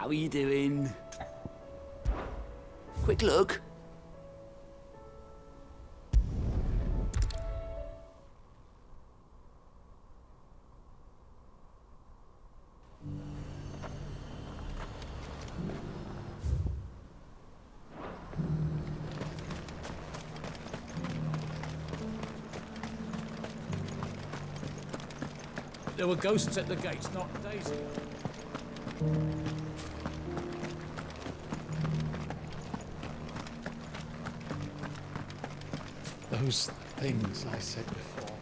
How are you doing? Quick look. There were ghosts at the gates, not Daisy. Those things I said before.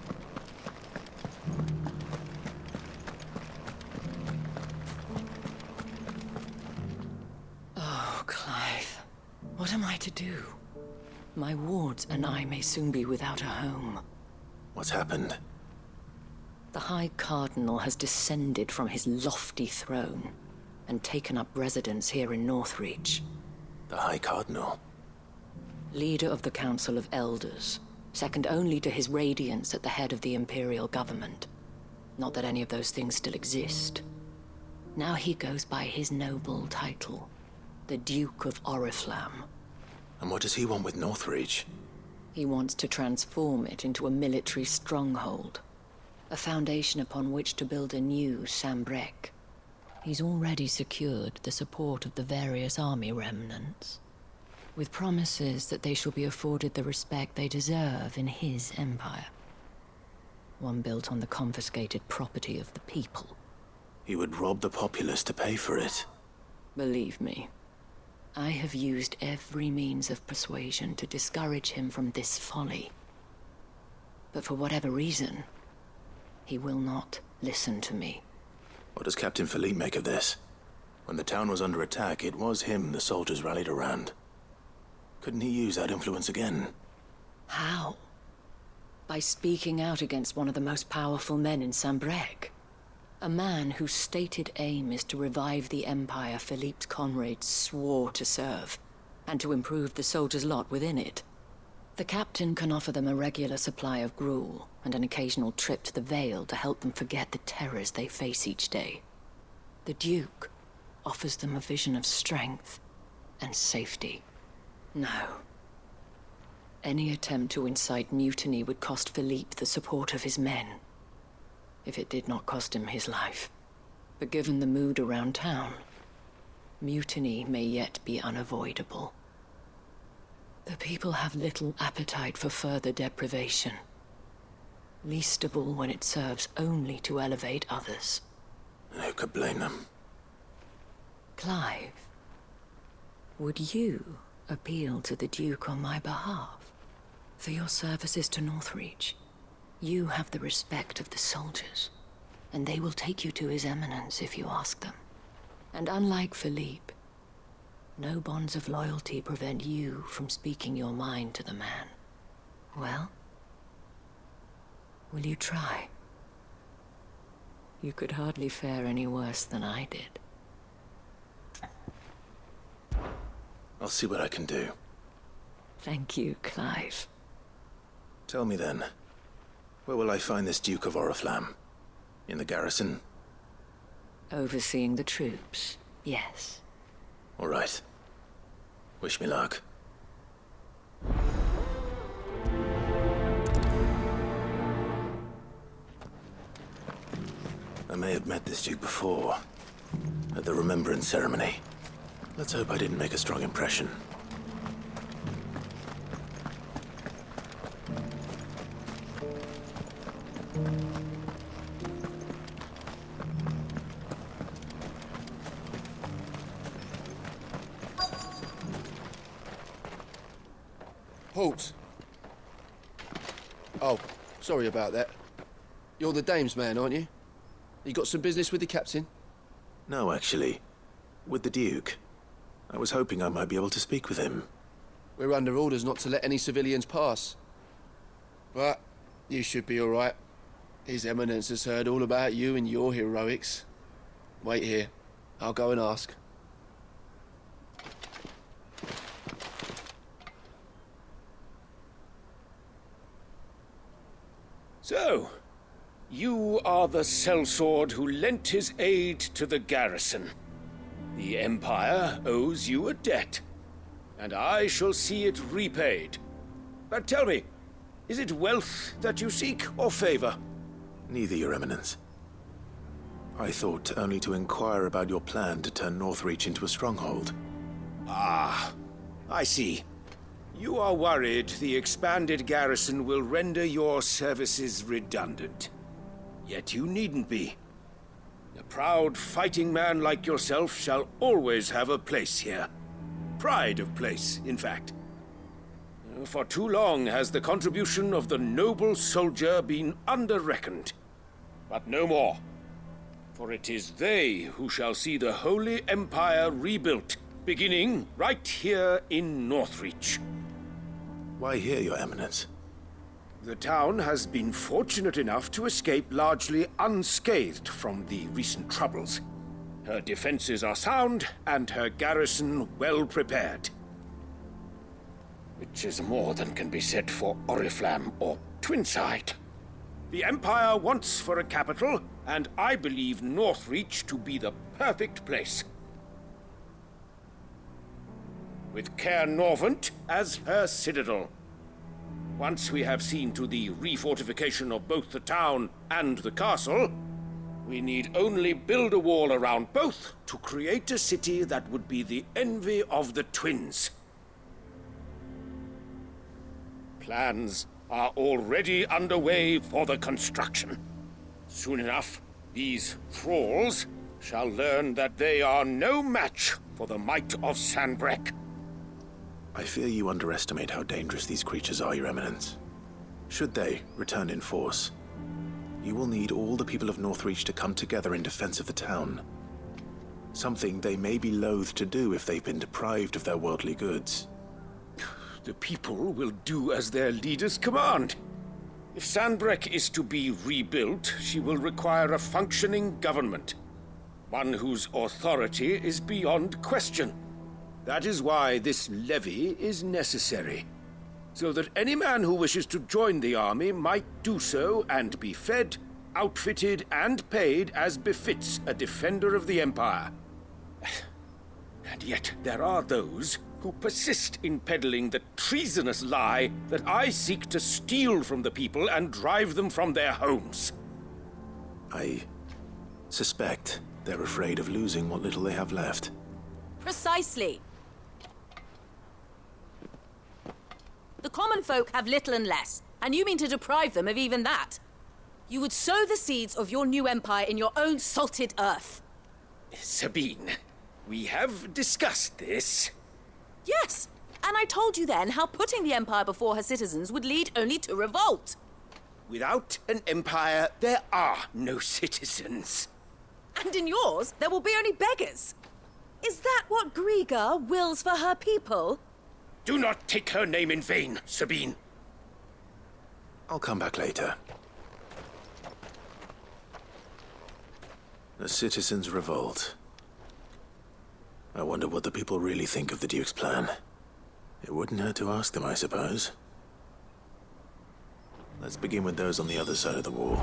Oh, Clive. What am I to do? My wards and I may soon be without a home. What's happened? The High Cardinal has descended from his lofty throne and taken up residence here in Northreach. The High Cardinal? Leader of the Council of Elders, second only to his Radiance at the head of the Imperial government. Not that any of those things still exist. Now he goes by his noble title, the Duke of Oriflamme. And what does he want with Northreach? He wants to transform it into a military stronghold, a foundation upon which to build a new Sambrec. He's already secured the support of the various army remnants, with promises that they shall be afforded the respect they deserve in his empire. One built on the confiscated property of the people. He would rob the populace to pay for it. Believe me, I have used every means of persuasion to discourage him from this folly. But for whatever reason, he will not listen to me. What does Captain Philippe make of this? When the town was under attack, it was him the soldiers rallied around. Couldn't he use that influence again? How? By speaking out against one of the most powerful men in Sambrec. A man whose stated aim is to revive the empire Philippe's comrades swore to serve, and to improve the soldiers' lot within it. The captain can offer them a regular supply of gruel, and an occasional trip to the Vale to help them forget the terrors they face each day. The Duke offers them a vision of strength and safety. No. Any attempt to incite mutiny would cost Philippe the support of his men, if it did not cost him his life. But given the mood around town, mutiny may yet be unavoidable. The people have little appetite for further deprivation, least of all when it serves only to elevate others. And who could blame them? Clive, would you appeal to the Duke on my behalf? For your services to Northreach, you have the respect of the soldiers, and they will take you to His Eminence if you ask them. And unlike Philippe, no bonds of loyalty prevent you from speaking your mind to the man. Well, will you try? You could hardly fare any worse than I did. I'll see what I can do. Thank you, Clive. Tell me then, where will I find this Duke of Oriflamme? In the garrison? Overseeing the troops, yes. All right. Wish me luck. I may have met this Duke before, at the Remembrance Ceremony. Let's hope I didn't make a strong impression. Halt! Oh, sorry about that. You're the dame's man, aren't you? You got some business with the captain? No, actually. With the Duke. I was hoping I might be able to speak with him. We're under orders not to let any civilians pass. But you should be all right. His Eminence has heard all about you and your heroics. Wait here. I'll go and ask. So, you are the sellsword who lent his aid to the garrison. The Empire owes you a debt, and I shall see it repaid. But tell me, is it wealth that you seek, or favor? Neither, Your Eminence. I thought only to inquire about your plan to turn Northreach into a stronghold. Ah, I see. You are worried the expanded garrison will render your services redundant. Yet you needn't be. A proud fighting man like yourself shall always have a place here. Pride of place, in fact. For too long has the contribution of the noble soldier been under-reckoned. But no more. For it is they who shall see the Holy Empire rebuilt, beginning right here in Northreach. Why here, Your Eminence? The town has been fortunate enough to escape largely unscathed from the recent troubles. Her defenses are sound, and her garrison well prepared. Which is more than can be said for Oriflamme or Twinside. The Empire wants for a capital, and I believe Northreach to be the perfect place. With Caer Norvent as her citadel. Once we have seen to the refortification of both the town and the castle, we need only build a wall around both to create a city that would be the envy of the twins. Plans are already underway for the construction. Soon enough, these thralls shall learn that they are no match for the might of Sanbreque. I fear you underestimate how dangerous these creatures are, Your Eminence. Should they return in force, you will need all the people of Northreach to come together in defense of the town. Something they may be loath to do if they've been deprived of their worldly goods. The people will do as their leaders command. If Sanbreque is to be rebuilt, she will require a functioning government. One whose authority is beyond question. That is why this levy is necessary. So that any man who wishes to join the army might do so and be fed, outfitted, and paid as befits a defender of the Empire. And yet there are those who persist in peddling the treasonous lie that I seek to steal from the people and drive them from their homes. I suspect they're afraid of losing what little they have left. Precisely. The common folk have little and less, and you mean to deprive them of even that. You would sow the seeds of your new empire in your own salted earth. Sabine, we have discussed this. Yes, and I told you then how putting the empire before her citizens would lead only to revolt. Without an empire, there are no citizens. And in yours, there will be only beggars. Is that what Griga wills for her people? Do not take her name in vain, Sabine. I'll come back later. The citizens revolt. I wonder what the people really think of the Duke's plan. It wouldn't hurt to ask them, I suppose. Let's begin with those on the other side of the wall.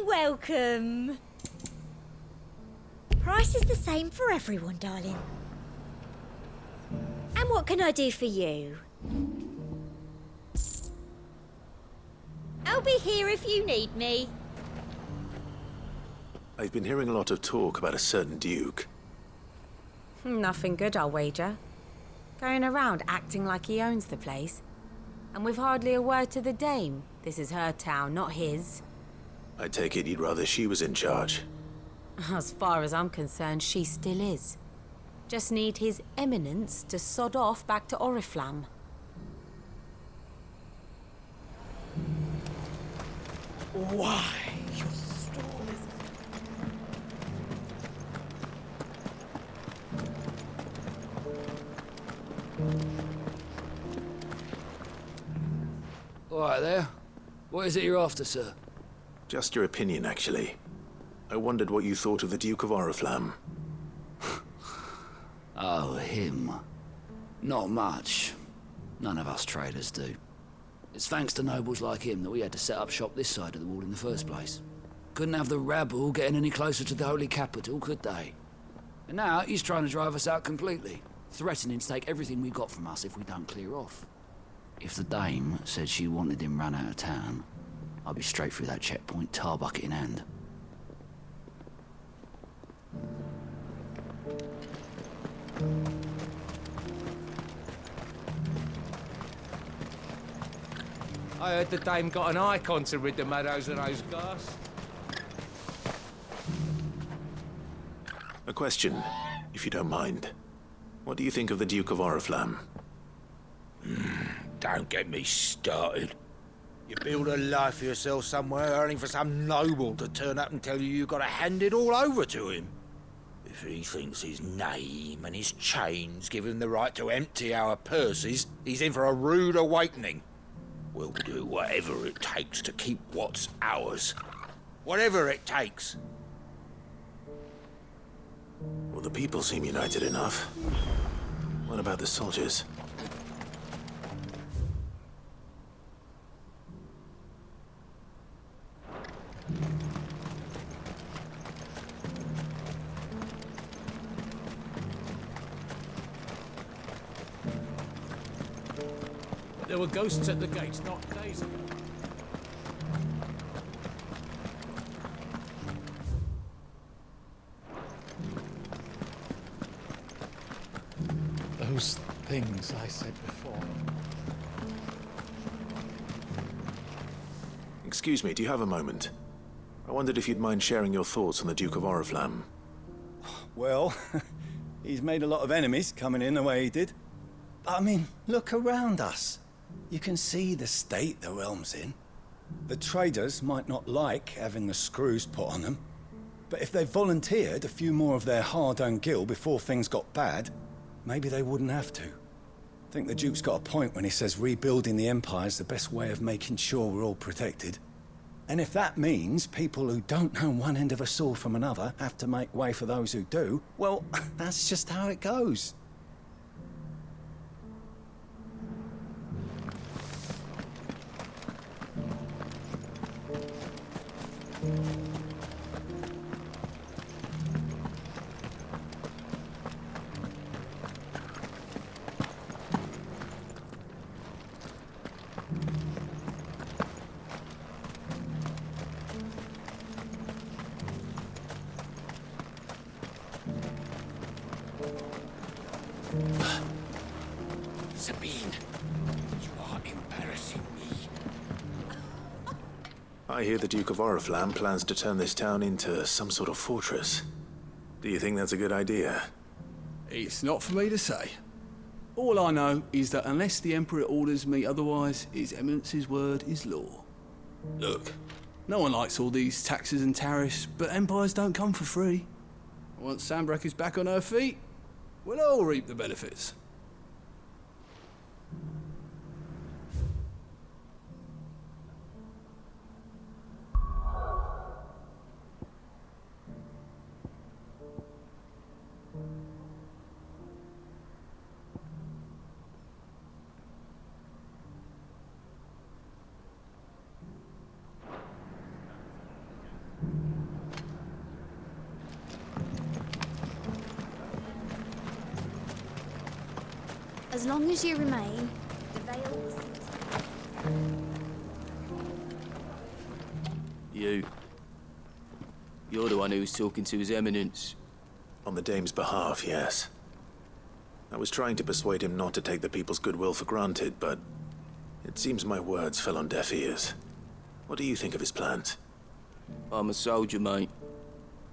Welcome. Price is the same for everyone, darling. And what can I do for you? I'll be here if you need me. I've been hearing a lot of talk about a certain Duke. Nothing good, I'll wager. Going around acting like he owns the place. And with hardly a word to the dame. This is her town, not his. I take it you'd rather she was in charge. As far as I'm concerned, she still is. Just need his eminence to sod off back to Oriflamme. Why, you stories? All right there. What is it you're after, sir? Just your opinion, actually. I wondered what you thought of the Duke of Oriflamme. Oh, him. Not much. None of us traders do. It's thanks to nobles like him that we had to set up shop this side of the wall in the first place. Couldn't have the rabble getting any closer to the holy capital, could they? And now he's trying to drive us out completely, threatening to take everything we got from us if we don't clear off. If the dame said she wanted him run out of town, I'd be straight through that checkpoint, tar bucket in hand. I heard the dame got an icon to rid the meadows of those ghasts. A question, if you don't mind. What do you think of the Duke of Oriflamme? Don't get me started. You build a life for yourself somewhere, earning for some noble to turn up and tell you you've got to hand it all over to him. If he thinks his name and his chains give him the right to empty our purses, he's in for a rude awakening. We'll do whatever it takes to keep what's ours. Whatever it takes. Well, the people seem united enough. What about the soldiers? There were ghosts at the gates not days ago. Those things I said before. Excuse me, do you have a moment? I wondered if you'd mind sharing your thoughts on the Duke of Oriflamme. Well, he's made a lot of enemies coming in the way he did. But I mean, look around us. You can see the state the realm's in. The traders might not like having the screws put on them, but if they volunteered a few more of their hard-earned gil before things got bad, maybe they wouldn't have to. I think the Duke's got a point when he says rebuilding the Empire's the best way of making sure we're all protected. And if that means people who don't know one end of a sword from another have to make way for those who do, well, that's just how it goes. Sabine, you are embarrassing me. I hear the Duke of Oriflamme plans to turn this town into some sort of fortress. Do you think that's a good idea? It's not for me to say. All I know is that unless the Emperor orders me otherwise, His Eminence's word is law. Look, no one likes all these taxes and tariffs, but empires don't come for free. Once Sanbreque is back on her feet, we'll all reap the benefits. As long as you remain, the veil will You're the one who was talking to His Eminence. On the dame's behalf, yes. I was trying to persuade him not to take the people's goodwill for granted, but it seems my words fell on deaf ears. What do you think of his plans? I'm a soldier, mate.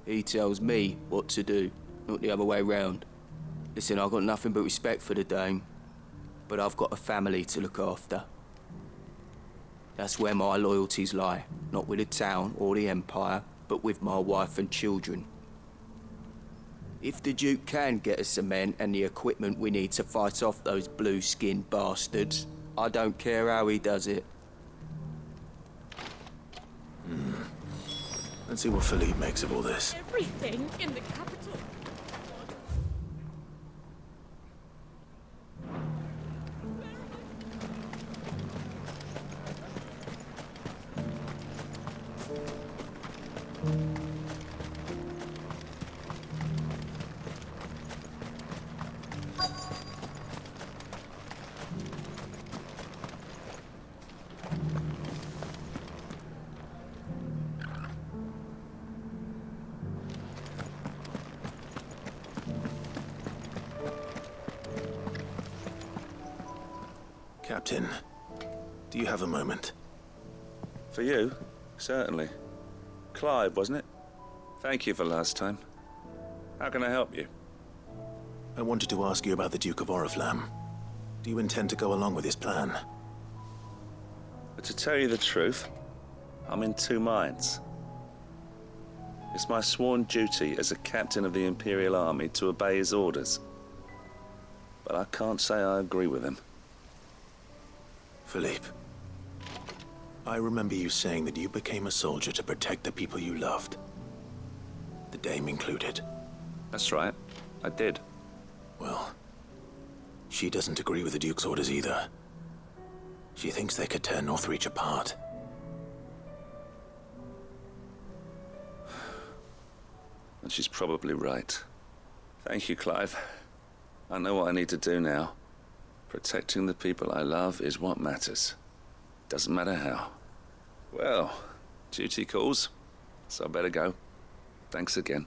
He tells me what to do, not the other way round. Listen, I've got nothing but respect for the dame, but I've got a family to look after. That's where my loyalties lie, not with the town or the Empire, but with my wife and children. If the Duke can get us the men and the equipment we need to fight off those blue-skinned bastards, I don't care how he does it. Let's see what Philippe makes of all this. Everything in the capital. Captain, do you have a moment? For you? Certainly. Clive, wasn't it? Thank you for last time. How can I help you? I wanted to ask you about the Duke of Oriflamme. Do you intend to go along with his plan? But to tell you the truth, I'm in two minds. It's my sworn duty as a captain of the Imperial Army to obey his orders. But I can't say I agree with him. Philippe, I remember you saying that you became a soldier to protect the people you loved. The Dame included. That's right, I did. Well, she doesn't agree with the Duke's orders either. She thinks they could tear Northreach apart. And she's probably right. Thank you, Clive. I know what I need to do now. Protecting the people I love is what matters. Doesn't matter how. Well, duty calls, so I better go. Thanks again.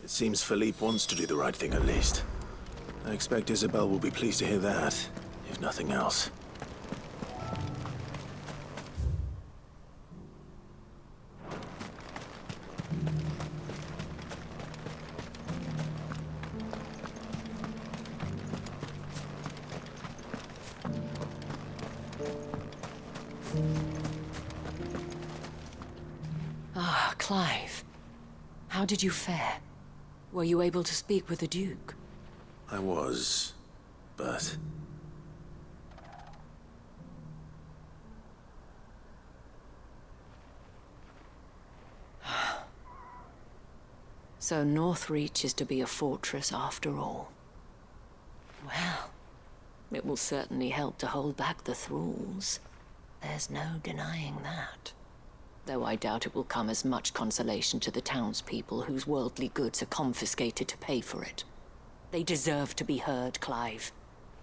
It seems Philippe wants to do the right thing at least. I expect Isabel will be pleased to hear that, if nothing else. Ah, Clive. How did you fare? Were you able to speak with the Duke? I was, but... So Northreach is to be a fortress after all. Well, it will certainly help to hold back the thralls. There's no denying that. Though I doubt it will come as much consolation to the townspeople whose worldly goods are confiscated to pay for it. They deserve to be heard, Clive.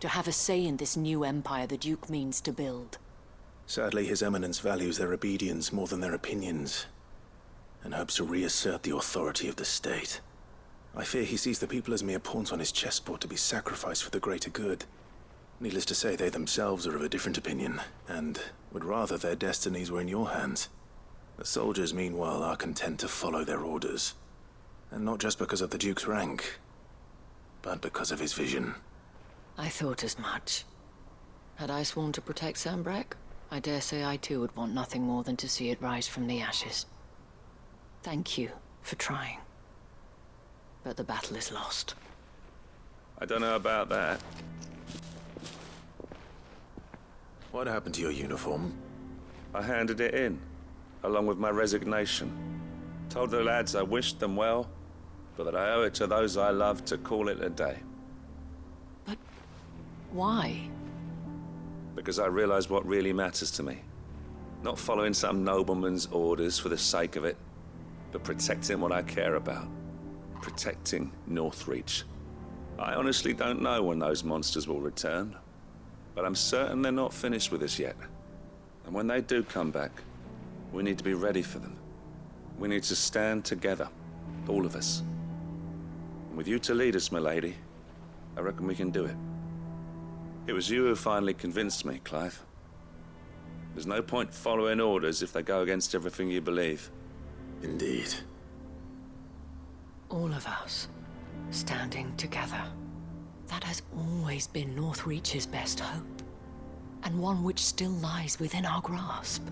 To have a say in this new empire the Duke means to build. Sadly, His Eminence values their obedience more than their opinions, and hopes to reassert the authority of the state. I fear he sees the people as mere pawns on his chessboard to be sacrificed for the greater good. Needless to say, they themselves are of a different opinion, and would rather their destinies were in your hands. The soldiers, meanwhile, are content to follow their orders. And not just because of the Duke's rank, but because of his vision. I thought as much. Had I sworn to protect Sanbreque, I dare say I too would want nothing more than to see it rise from the ashes. Thank you for trying. But the battle is lost. I don't know about that. What happened to your uniform? I handed it in, along with my resignation. Told the lads I wished them well, but that I owe it to those I love to call it a day. But why? Because I realize what really matters to me. Not following some nobleman's orders for the sake of it, but protecting what I care about. Protecting Northreach. I honestly don't know when those monsters will return, but I'm certain they're not finished with us yet. And when they do come back, we need to be ready for them. We need to stand together, all of us. And with you to lead us, milady, I reckon we can do it. It was you who finally convinced me, Clive. There's no point following orders if they go against everything you believe. Indeed. All of us, standing together. That has always been Northreach's best hope, and one which still lies within our grasp.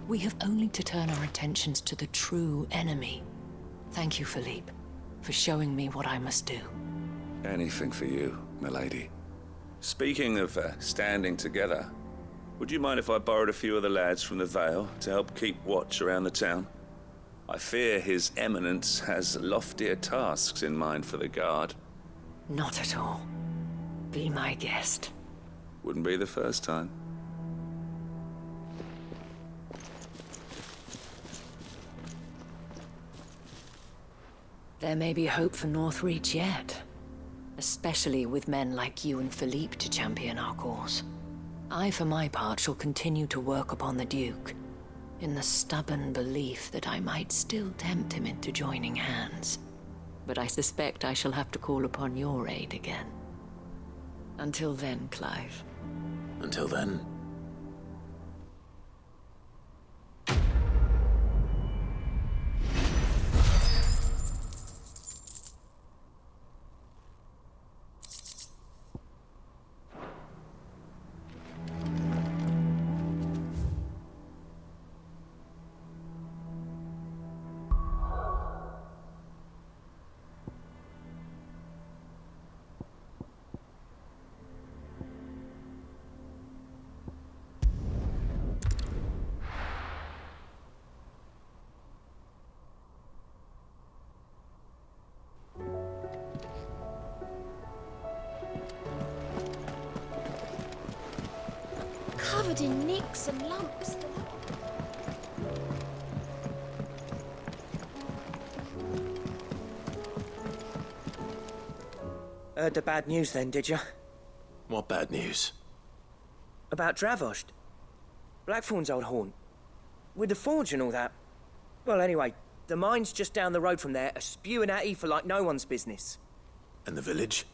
We have only to turn our attentions to the true enemy. Thank you, Philippe, for showing me what I must do. Anything for you. milady. Speaking of standing together, would you mind if I borrowed a few of the lads from the Vale to help keep watch around the town? I fear His Eminence has loftier tasks in mind for the guard. Not at all. Be my guest. Wouldn't be the first time. There may be hope for Northreach yet. Especially with men like you and Philippe to champion our cause. I, for my part, shall continue to work upon the Duke, in the stubborn belief that I might still tempt him into joining hands. But I suspect I shall have to call upon your aid again. Until then, Clive. Until then. Covered in nicks and lumps. Heard the bad news then, did you? What bad news? About Dravost. Blackthorn's old haunt. With the forge and all that. Well, anyway, the mines just down the road from there are spewing out ether like no one's business. And the village?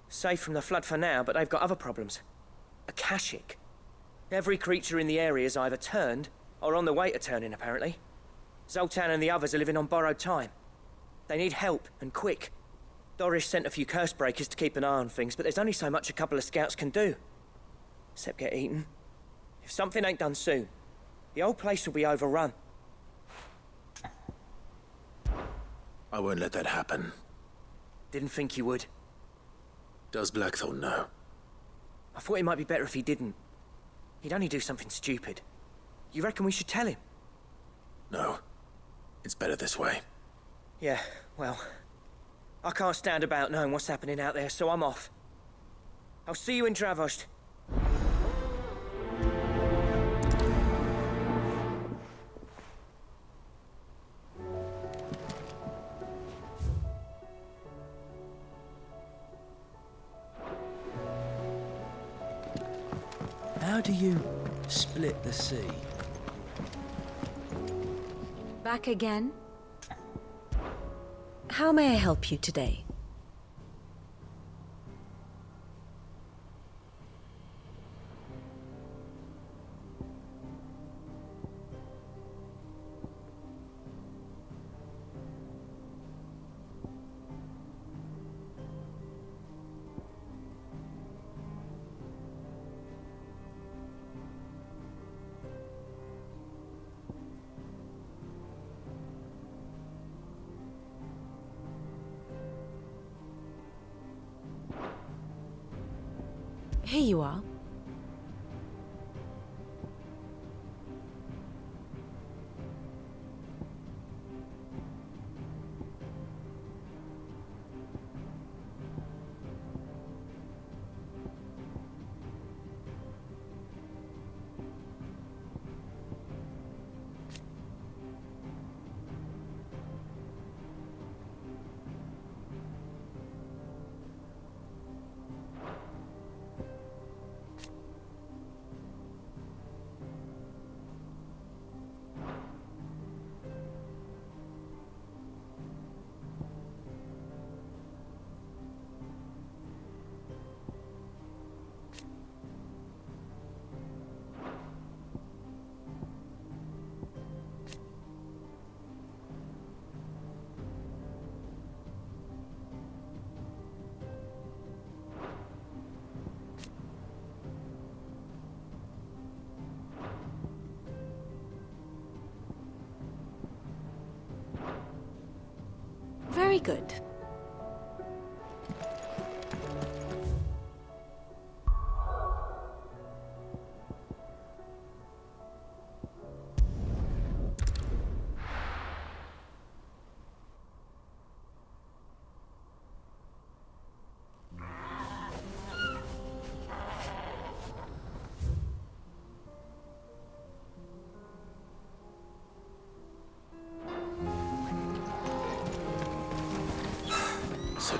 Safe from the flood for now, but they've got other problems. Akashic. Every creature in the area's either turned, or on the way to turning, apparently. Zoltan and the others are living on borrowed time. They need help, and quick. Doris sent a few curse breakers to keep an eye on things, but there's only so much a couple of scouts can do. Except get eaten. If something ain't done soon, the whole place will be overrun. I won't let that happen. Didn't think you would. Does Blackthorn know? I thought it might be better if he didn't. He'd only do something stupid. You reckon we should tell him? No. It's better this way. Yeah, well... I can't stand about knowing what's happening out there, so I'm off. I'll see you in Dravost. How do you split the sea? Back again? How may I help you today? Here you are. Very good.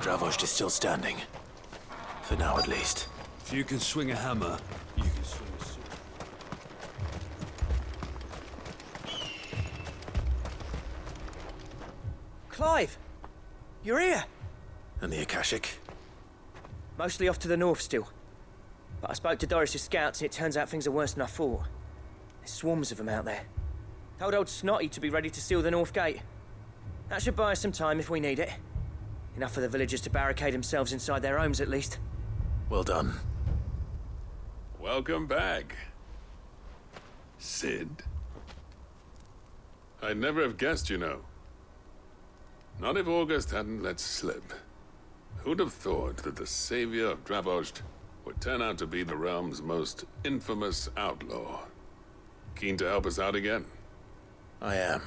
Dravozd is still standing. For now, at least. If you can swing a hammer, you can swing a sword. Clive! You're here! And the Akashic? Mostly off to the north still. But I spoke to Doris's scouts and it turns out things are worse than I thought. There's swarms of them out there. Told old Snotty to be ready to seal the north gate. That should buy us some time if we need it. Enough for the villagers to barricade themselves inside their homes at least. Well done. Welcome back, Sid. I'd never have guessed, you know. Not if August hadn't let slip. Who'd have thought that the savior of Dravozd would turn out to be the realm's most infamous outlaw? Keen to help us out again? I am.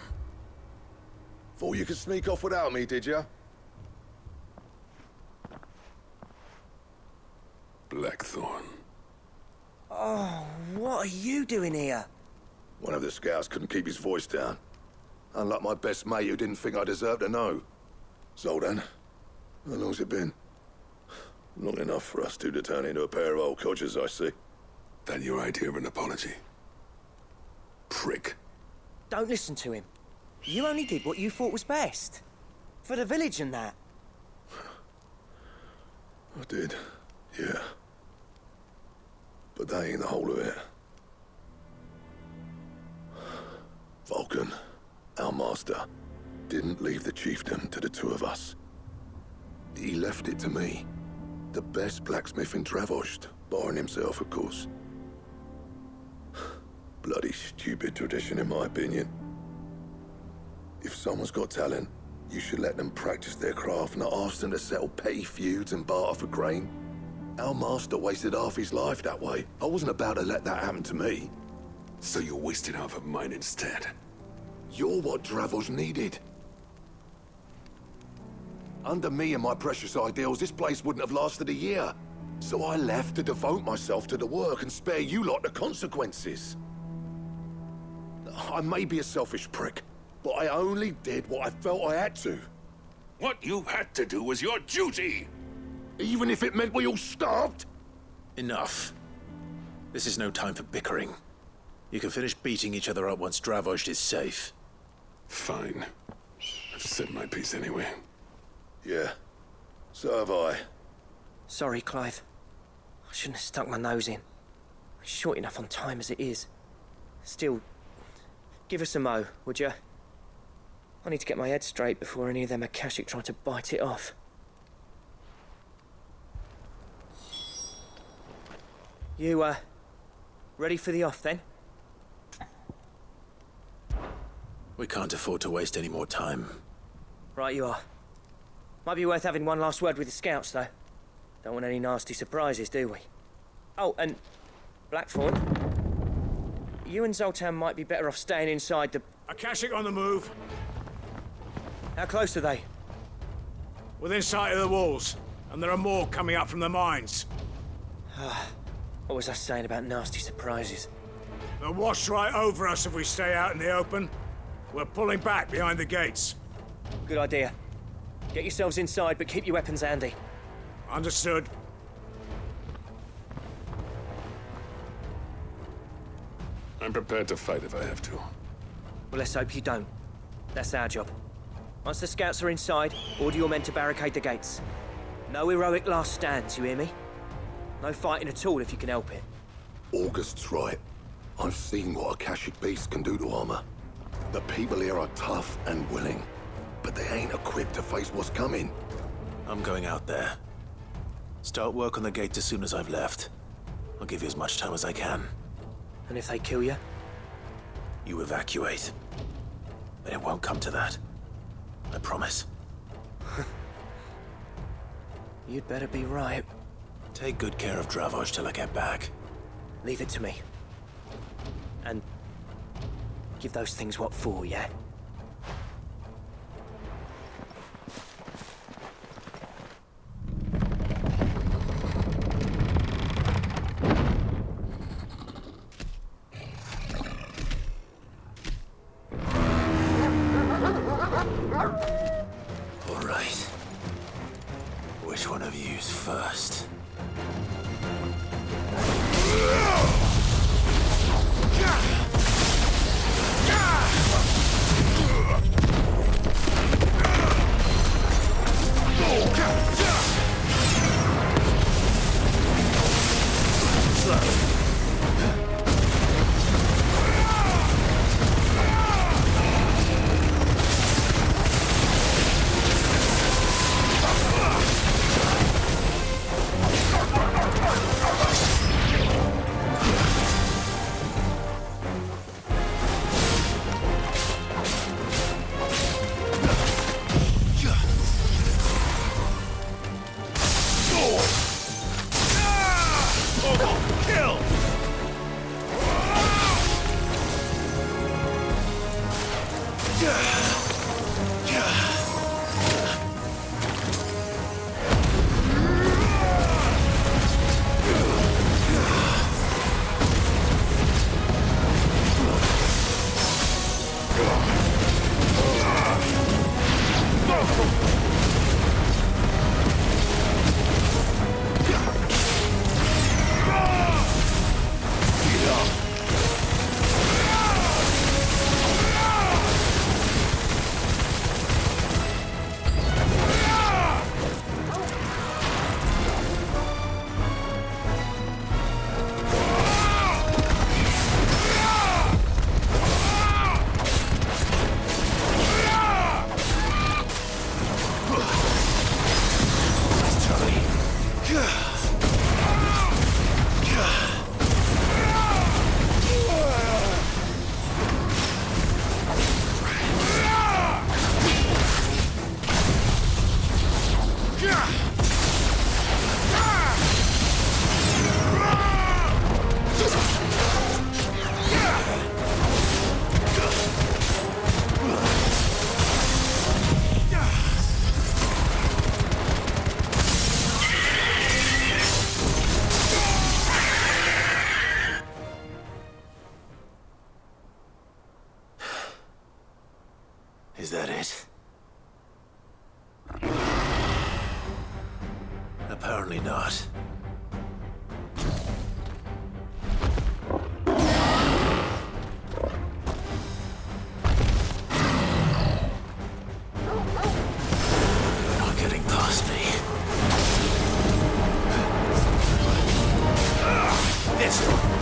Thought you could sneak off without me, did ya? Blackthorn. Oh, what are you doing here? One of the scouts couldn't keep his voice down. Unlike my best mate who didn't think I deserved to know. Zoltan, how long's it been? Long enough for us two to turn into a pair of old codgers, I see. That your idea of an apology? Prick. Don't listen to him. You only did what you thought was best. For the village and that. I did, yeah. But that ain't the whole of it. Vulcan, our master, didn't leave the chiefdom to the two of us. He left it to me. The best blacksmith in Dravozd, barring himself, of course. Bloody stupid tradition, in my opinion. If someone's got talent, you should let them practice their craft, not ask them to settle petty feuds and barter for grain. Our master wasted half his life that way. I wasn't about to let that happen to me. So you wasted half of mine instead? You're what Dravozd needed. Under me and my precious ideals, this place wouldn't have lasted a year. So I left to devote myself to the work and spare you lot the consequences. I may be a selfish prick, but I only did what I felt I had to. What you had to do was your duty! Even if it meant we all starved? Enough. This is no time for bickering. You can finish beating each other up once Dravozd is safe. Fine. I've said my piece anyway. Yeah, so have I. Sorry, Clive. I shouldn't have stuck my nose in. It's short enough on time as it is. Still, give us a mo, would you? I need to get my head straight before any of them Akashic try to bite it off. You, ready for the off then? We can't afford to waste any more time. Right you are. Might be worth having one last word with the scouts, though. Don't want any nasty surprises, do we? Oh, and Blackthorn, you and Zoltan might be better off staying inside the... Akashic on the move. How close are they? Within sight of the walls, and there are more coming up from the mines. What was I saying about nasty surprises? They'll wash right over us if we stay out in the open. We're pulling back behind the gates. Good idea. Get yourselves inside, but keep your weapons handy. Understood. I'm prepared to fight if I have to. Well, let's hope you don't. That's our job. Once the scouts are inside, order your men to barricade the gates. No heroic last stands, you hear me? No fighting at all if you can help it. August's right. I've seen what Akashic beasts can do to armor. The people here are tough and willing, but they ain't equipped to face what's coming. I'm going out there. Start work on the gate as soon as I've left. I'll give you as much time as I can. And if they kill you? You evacuate. But it won't come to that. I promise. You'd better be right. Take good care of Dravozd till I get back. Leave it to me. And give those things what for, yeah? All right. Is that it? Apparently not. You're not getting past me. This one.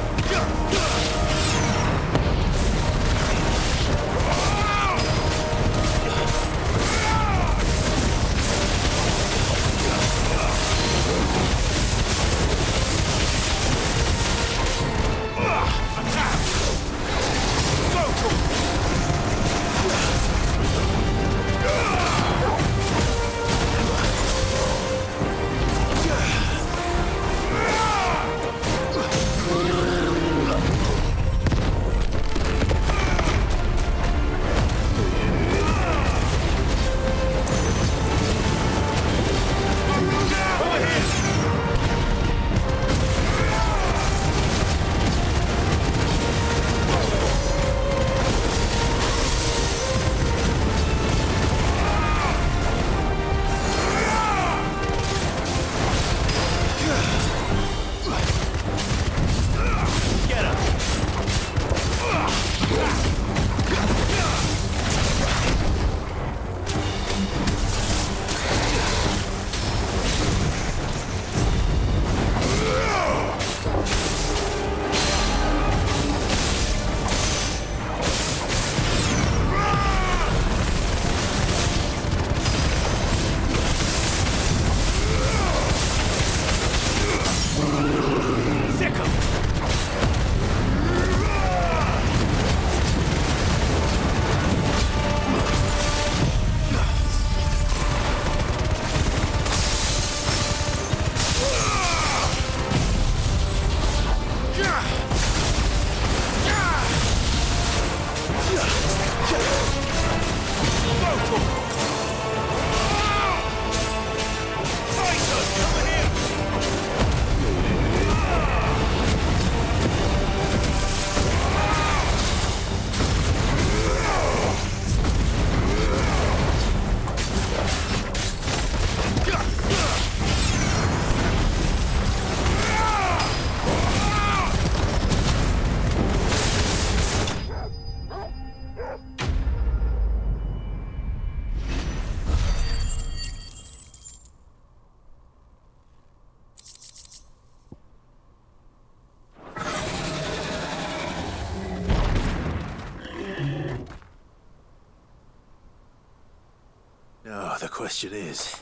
Now, the question is,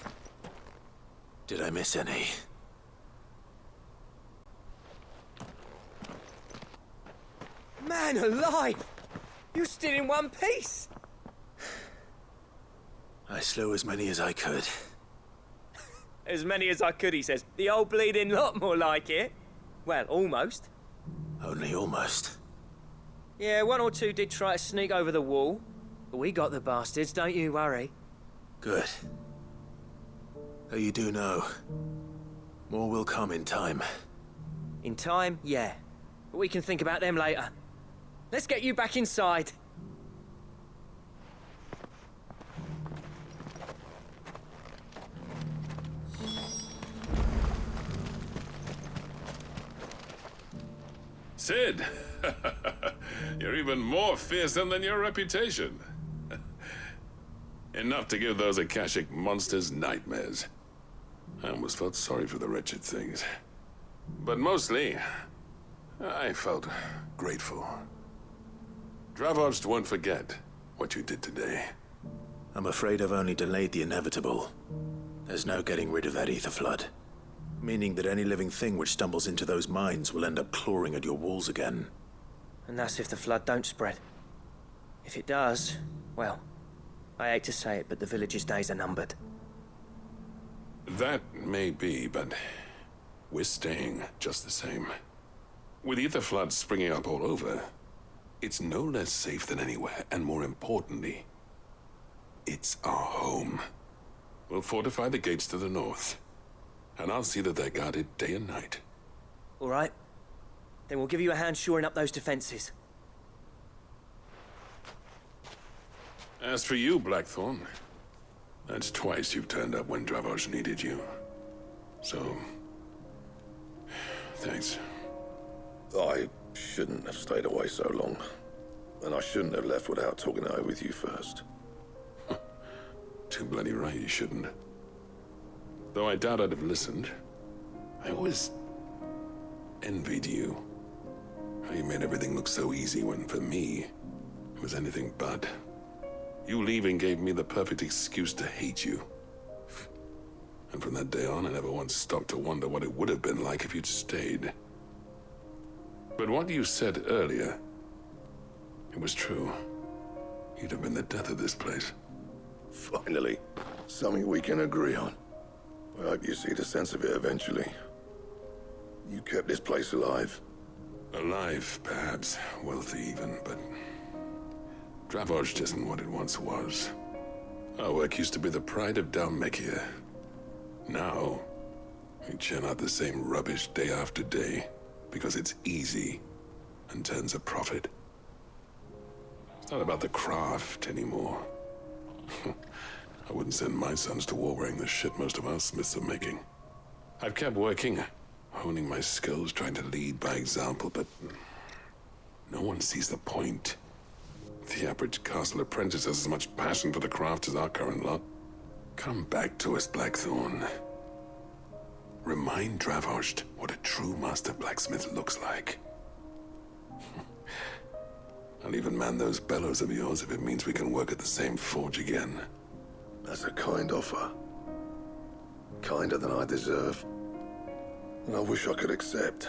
did I miss any? Man alive! You're still in one piece! I slew as many as I could. As many as I could, he says. The old bleeding lot, more like it. Well, almost. Only almost. Yeah, one or two did try to sneak over the wall. We got the bastards, don't you worry. Good. Though you do know, more will come in time. In time, yeah. But we can think about them later. Let's get you back inside. Sid! You're even more fearsome than your reputation. Enough to give those Akashic monsters nightmares. I almost felt sorry for the wretched things. But mostly, I felt grateful. Dravoged won't forget what you did today. I'm afraid I've only delayed the inevitable. There's no getting rid of that ether flood. Meaning that any living thing which stumbles into those mines will end up clawing at your walls again. And that's if the flood don't spread. If it does, well, I hate to say it, but the village's days are numbered. That may be, but we're staying just the same. With ether floods springing up all over, it's no less safe than anywhere, and more importantly, it's our home. We'll fortify the gates to the north, and I'll see that they're guarded day and night. All right. Then we'll give you a hand shoring up those defenses. As for you, Blackthorn, that's twice you've turned up when Dravoged needed you. So, thanks. I shouldn't have stayed away so long. And I shouldn't have left without talking it over with you first. Too bloody right you shouldn't. Though I doubt I'd have listened. I always envied you. How you made everything look so easy when, for me, it was anything but. You leaving gave me the perfect excuse to hate you. And from that day on, I never once stopped to wonder what it would have been like if you'd stayed. But what you said earlier, it was true. You'd have been the death of this place. Finally, something we can agree on. I hope you see the sense of it eventually. You kept this place alive. Alive, perhaps. Wealthy even, but Dravoged isn't what it once was. Our work used to be the pride of Dalmekia. Now, we churn out the same rubbish day after day because it's easy and turns a profit. It's not about the craft anymore. I wouldn't send my sons to war wearing the shit most of our smiths are making. I've kept working, honing my skills, trying to lead by example, but no one sees the point. The average castle apprentice has as much passion for the craft as our current lot. Come back to us, Blackthorn. Remind Dravoged what a true master blacksmith looks like. I'll even man those bellows of yours if it means we can work at the same forge again. That's a kind offer. Kinder than I deserve. And I wish I could accept,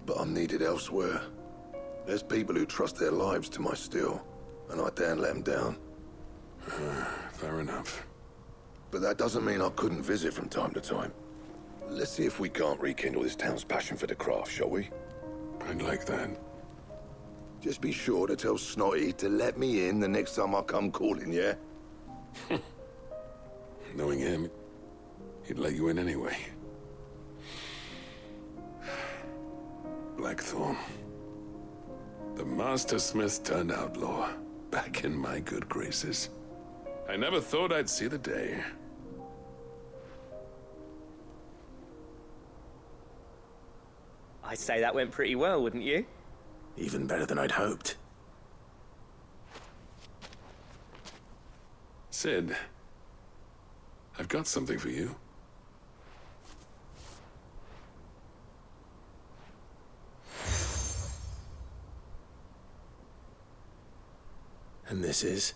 but I'm needed elsewhere. There's people who trust their lives to my steel, and I daren't let them down. Fair enough. But that doesn't mean I couldn't visit from time to time. Let's see if we can't rekindle this town's passion for the craft, shall we? I'd like that. Just be sure to tell Snotty to let me in the next time I come calling, yeah? Knowing him, he'd let you in anyway. Blackthorn. The Master Smith turned outlaw, back in my good graces. I never thought I'd see the day. I'd say that went pretty well, wouldn't you? Even better than I'd hoped. Sid, I've got something for you. And this is?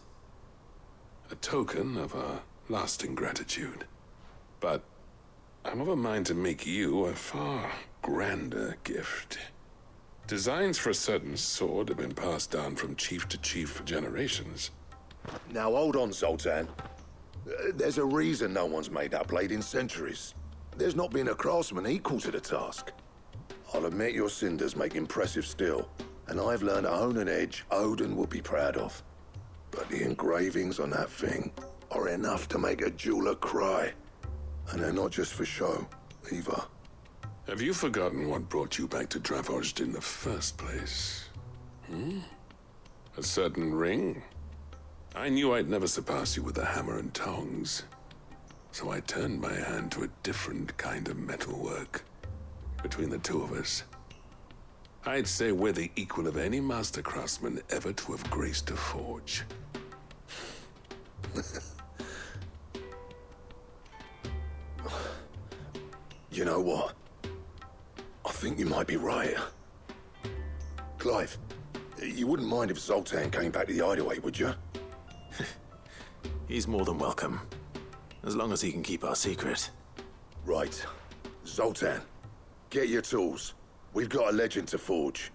A token of our lasting gratitude. But I'm of a mind to make you a far grander gift. Designs for a certain sword have been passed down from chief to chief for generations. Now hold on, Zoltan. There's a reason no one's made that blade in centuries. There's not been a craftsman equal to the task. I'll admit your cinders make impressive steel, and I've learned to hone an edge Odin will be proud of. But the engravings on that thing are enough to make a jeweler cry. And they're not just for show, either. Have you forgotten what brought you back to Dravozd in the first place? Hmm? A certain ring? I knew I'd never surpass you with the hammer and tongs. So I turned my hand to a different kind of metalwork. Between the two of us, I'd say we're the equal of any master craftsman ever to have graced a forge. You know what? I think you might be right. Clive, you wouldn't mind if Zoltan came back to the hideaway, would you? He's more than welcome. As long as he can keep our secret. Right. Zoltan, get your tools. We've got a legend to forge.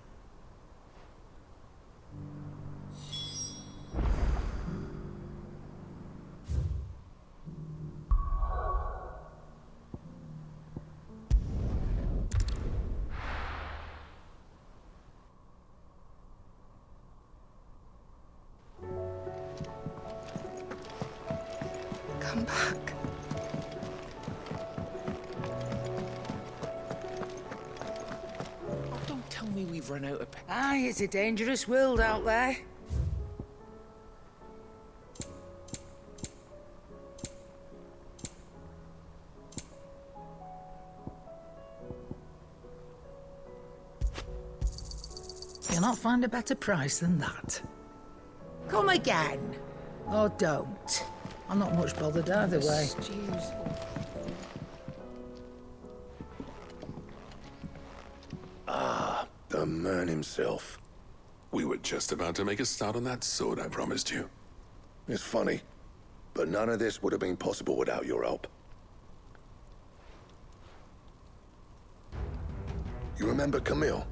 Come back. Oh, don't tell me we've run out of... Aye, it's a dangerous world out there. You'll not find a better price than that. Come again. Or don't. I'm not much bothered either way. Ah, the man himself. We were just about to make a start on that sword I promised you. It's funny, but none of this would have been possible without your help. You remember Camille?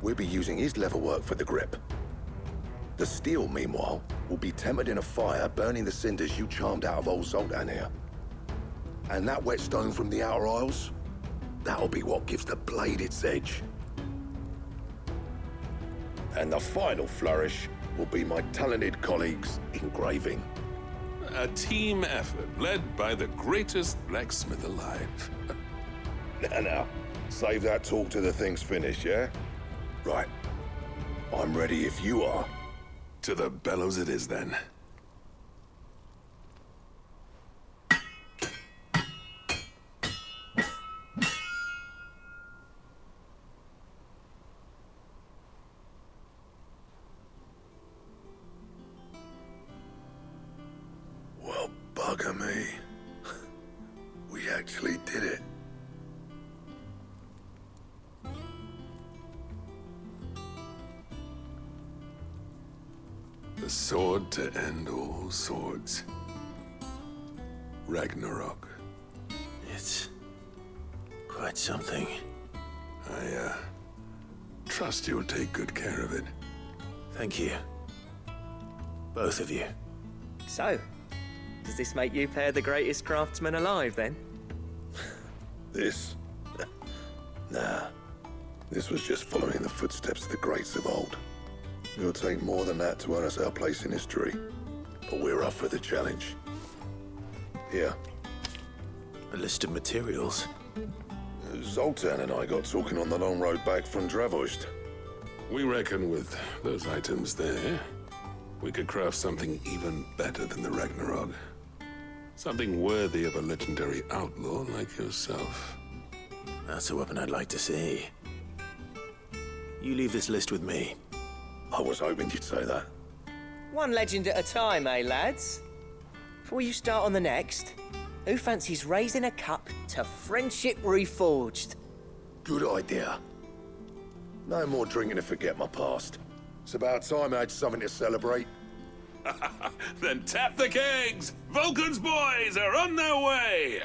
We'll be using his leatherwork for the grip. The steel, meanwhile, will be tempered in a fire, burning the cinders you charmed out of old Zoltan here. And that whetstone from the Outer Isles, that'll be what gives the blade its edge. And the final flourish will be my talented colleagues' engraving. A team effort led by the greatest blacksmith alive. Now, save that talk till the thing's finished, yeah? Right. I'm ready if you are. To the bellows it is, then. Well, bugger me. We actually did it. The sword to end all swords. Ragnarok. It's quite something. I trust you'll take good care of it. Thank you. Both of you. So, does this make you pair the greatest craftsman alive, then? This? Nah. This was just following the footsteps of the greats of old. It'll take more than that to earn us our place in history. But we're up for the challenge. Here. A list of materials. Zoltan and I got talking on the long road back from Dravozd. We reckon with those items there, we could craft something even better than the Ragnarok. Something worthy of a legendary outlaw like yourself. That's a weapon I'd like to see. You leave this list with me. I was hoping you'd say that. One legend at a time, eh, lads? Before you start on the next, who fancies raising a cup to friendship reforged? Good idea. No more drinking to forget my past. It's about time I had something to celebrate. Then tap the kegs! Vulcan's boys are on their way!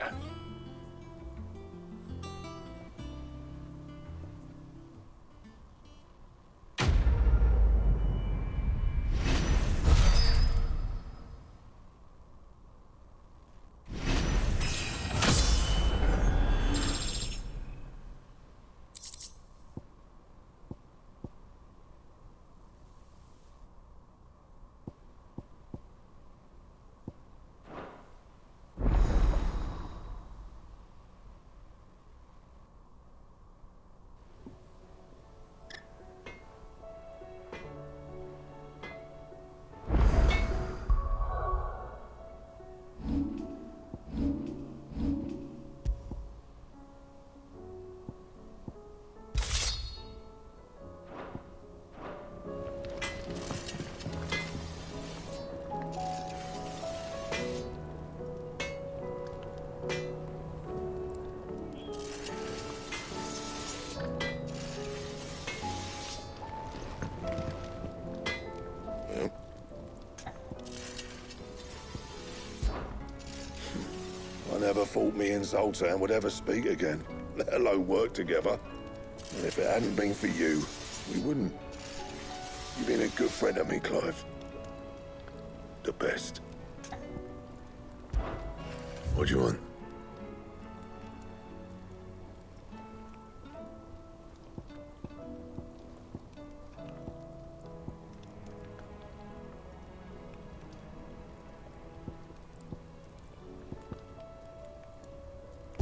never thought me and Zoltan would ever speak again, let alone work together. And if it hadn't been for you, we wouldn't. You've been a good friend to me, Clive. The best. What do you want?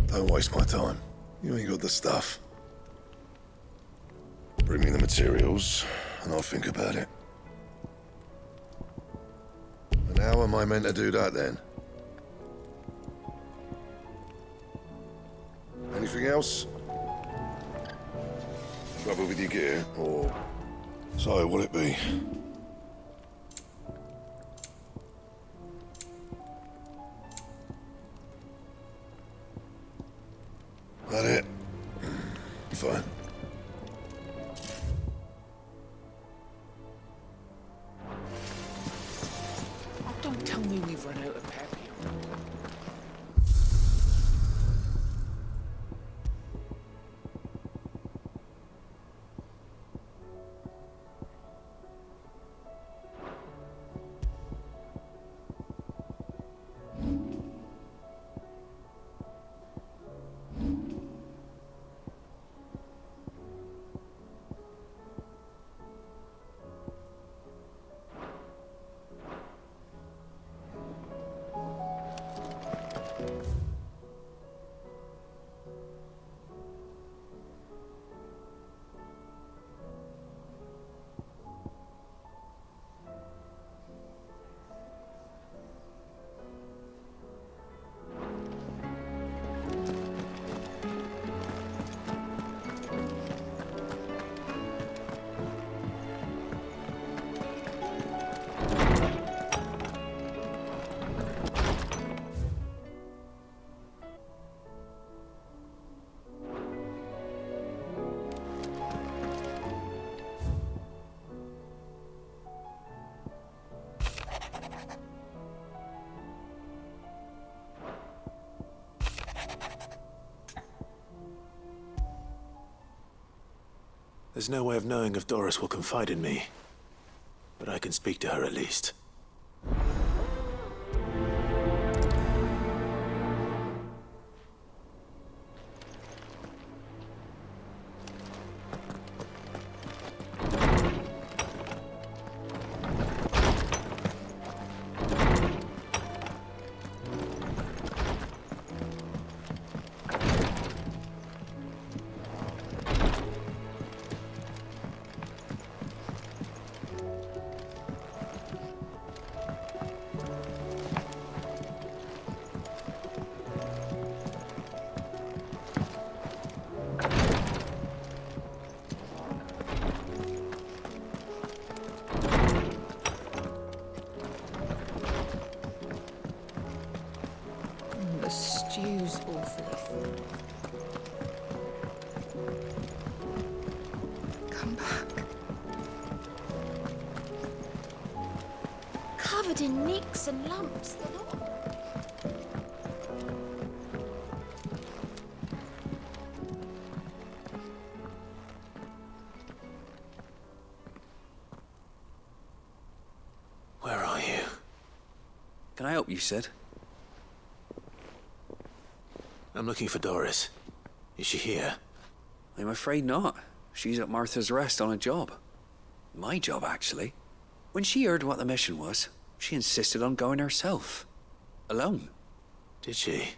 Don't waste my time. You ain't got the stuff. Bring me the materials, and I'll think about it. And how am I meant to do that, then? Anything else? Trouble with your gear, or... So, what'll it be? That it? Fine. Don't tell me we've run out of pep here. There's no way of knowing if Doris will confide in me, but I can speak to her at least. The stew's awfully full. Come back. Covered in nicks and lumps, the lot. Where are you? Can I help you, Sid? I'm looking for Doris. Is she here? I'm afraid not. She's at Martha's Rest on a job. My job, actually. When she heard what the mission was, she insisted on going herself. Alone. Did she?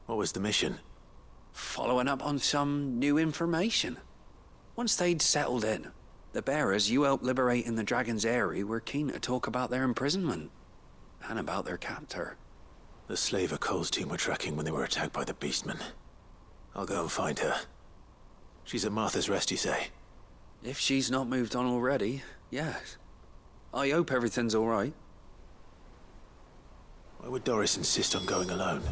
What was the mission? Following up on some new information. Once they'd settled in, the bearers you helped liberate in the Dragon's Eyrie were keen to talk about their imprisonment. And about their captor. The slaver Cole's team were tracking when they were attacked by the Beastmen. I'll go and find her. She's at Martha's Rest, you say? If she's not moved on already, yes. I hope everything's all right. Why would Doris insist on going alone?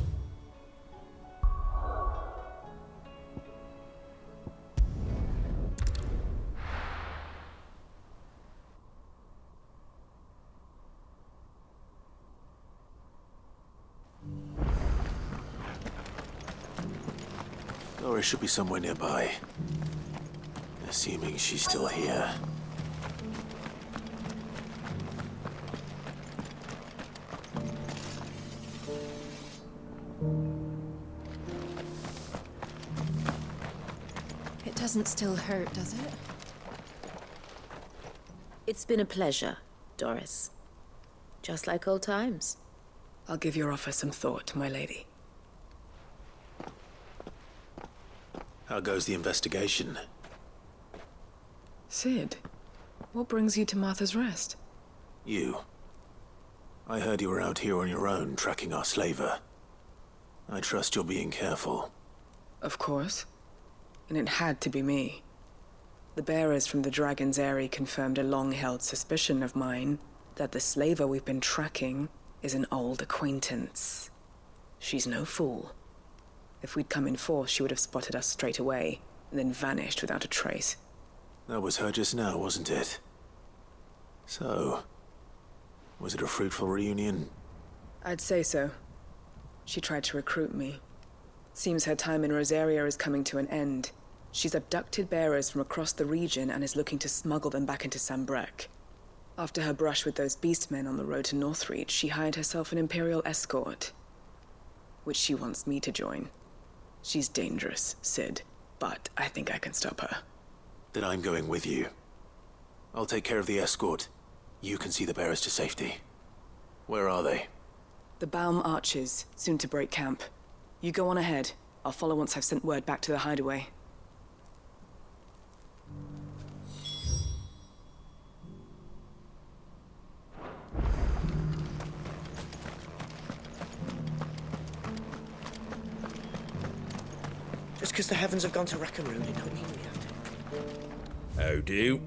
Doris should be somewhere nearby. Assuming she's still here. It doesn't still hurt, does it? It's been a pleasure, Doris. Just like old times. I'll give your offer some thought, my lady. How goes the investigation? Sid, what brings you to Martha's Rest? You. I heard you were out here on your own, tracking our slaver. I trust you're being careful. Of course. And it had to be me. The bearers from the Dragon's Eyrie confirmed a long-held suspicion of mine that the slaver we've been tracking is an old acquaintance. She's no fool. If we'd come in force, she would have spotted us straight away, and then vanished without a trace. That was her just now, wasn't it? So, was it a fruitful reunion? I'd say so. She tried to recruit me. Seems her time in Rosaria is coming to an end. She's abducted bearers from across the region and is looking to smuggle them back into Sanbreque. After her brush with those beastmen on the road to Northreach, she hired herself an Imperial escort, which she wants me to join. She's dangerous, Sid, but I think I can stop her. Then I'm going with you. I'll take care of the escort. You can see the bearers to safety. Where are they? The Baum Archers, soon to break camp. You go on ahead. I'll follow once I've sent word back to the hideaway. Just because the heavens have gone to rack and ruin, it don't mean we have to. How do?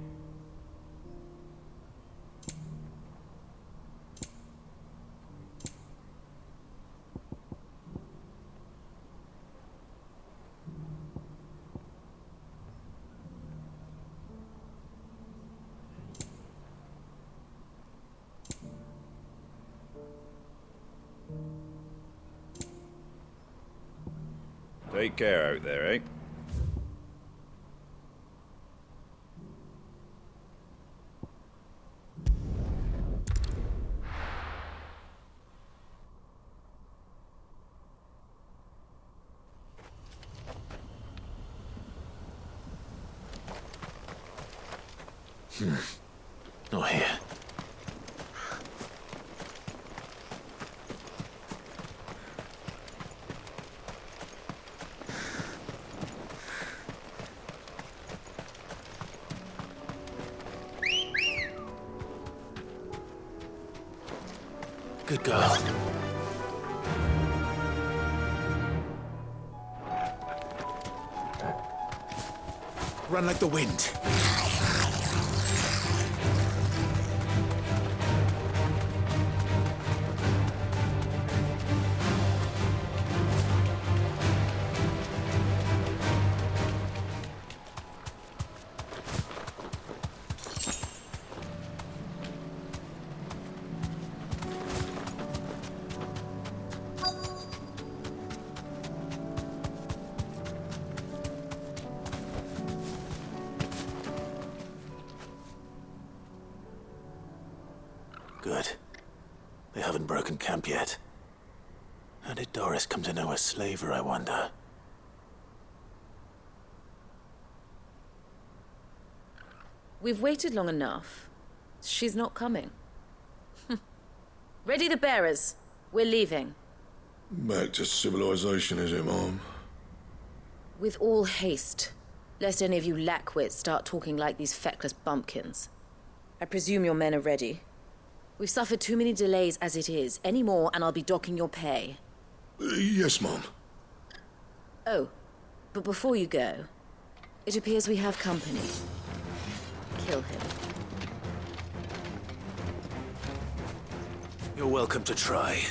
Take care out there, eh? Not here. Good girl. Run like the wind. Good. They haven't broken camp yet. How did Doris come to know a slaver, I wonder? We've waited long enough. She's not coming. Ready the bearers. We're leaving. Back to civilization, is it, Mom? With all haste, lest any of you lackwits start talking like these feckless bumpkins. I presume your men are ready. We've suffered too many delays as it is. Any more, and I'll be docking your pay. Yes, Mom. Oh, but before you go, it appears we have company. Kill him. You're welcome to try.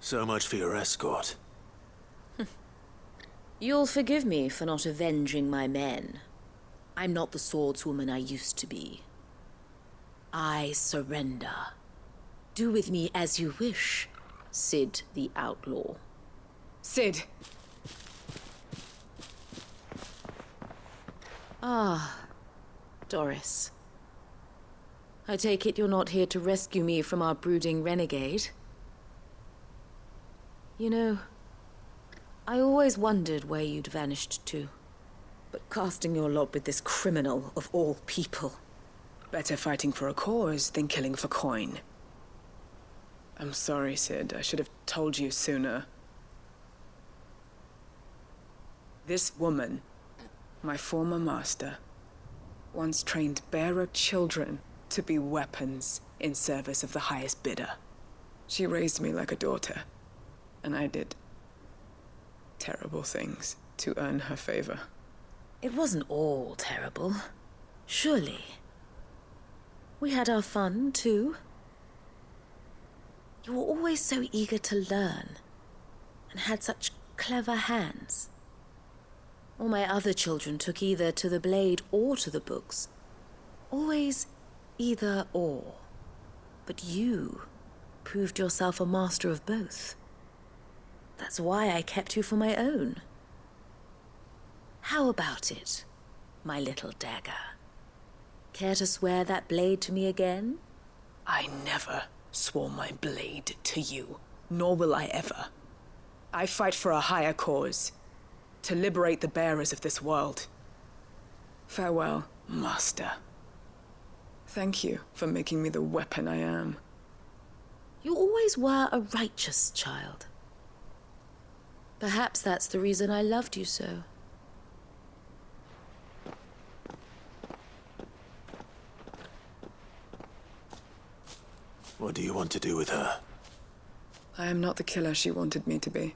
So much for your escort. You'll forgive me for not avenging my men. I'm not the swordswoman I used to be. I surrender. Do with me as you wish, Sid the Outlaw. Sid! Ah, Doris. I take it you're not here to rescue me from our brooding renegade? You know, I always wondered where you'd vanished to. But casting your lot with this criminal of all people. Better fighting for a cause than killing for coin. I'm sorry, Sid. I should have told you sooner. This woman, my former master, once trained bearer children to be weapons in service of the highest bidder. She raised me like a daughter, and I did terrible things to earn her favor. It wasn't all terrible, surely. We had our fun, too. You were always so eager to learn, and had such clever hands. All my other children took either to the blade or to the books. Always either or. But you proved yourself a master of both. That's why I kept you for my own. How about it, my little dagger? Care to swear that blade to me again? I never swore my blade to you, nor will I ever. I fight for a higher cause, to liberate the bearers of this world. Farewell, Master. Thank you for making me the weapon I am. You always were a righteous child. Perhaps that's the reason I loved you so. What do you want to do with her? I am not the killer she wanted me to be.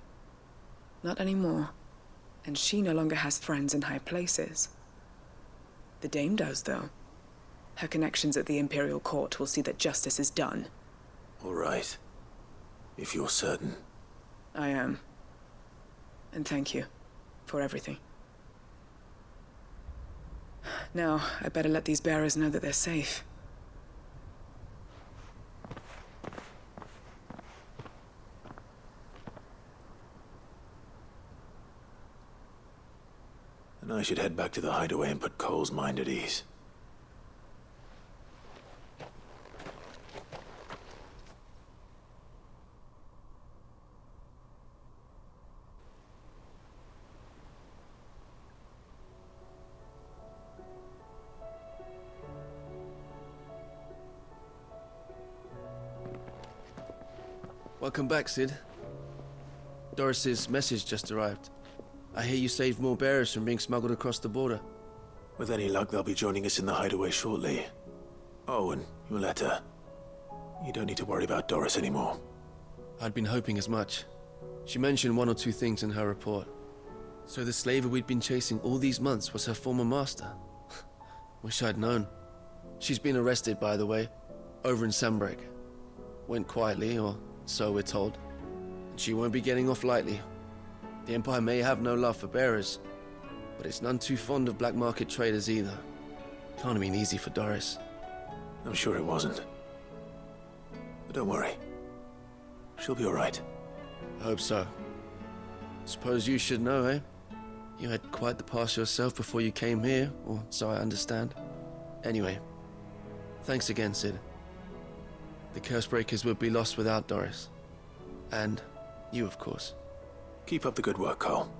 Not anymore. And she no longer has friends in high places. The Dame does, though. Her connections at the Imperial Court will see that justice is done. All right. If you're certain. I am. And thank you for everything. Now, I better let these bearers know that they're safe. And I should head back to the hideaway and put Cole's mind at ease. Welcome back, Sid. Doris's message just arrived. I hear you saved more bearers from being smuggled across the border. With any luck, they'll be joining us in the hideaway shortly. Oh, and your letter. You don't need to worry about Doris anymore. I'd been hoping as much. She mentioned one or two things in her report. So the slaver we'd been chasing all these months was her former master. Wish I'd known. She's been arrested, by the way, over in Sanbreque. Went quietly, or so we're told. And she won't be getting off lightly. The Empire may have no love for bearers, but it's none too fond of black market traders either. Can't have been easy for Doris. I'm sure it wasn't. But don't worry. She'll be all right. I hope so. Suppose you should know, eh? You had quite the past yourself before you came here, or so I understand. Anyway, thanks again, Sid. The Cursebreakers would be lost without Doris. And you, of course. Keep up the good work, Cole.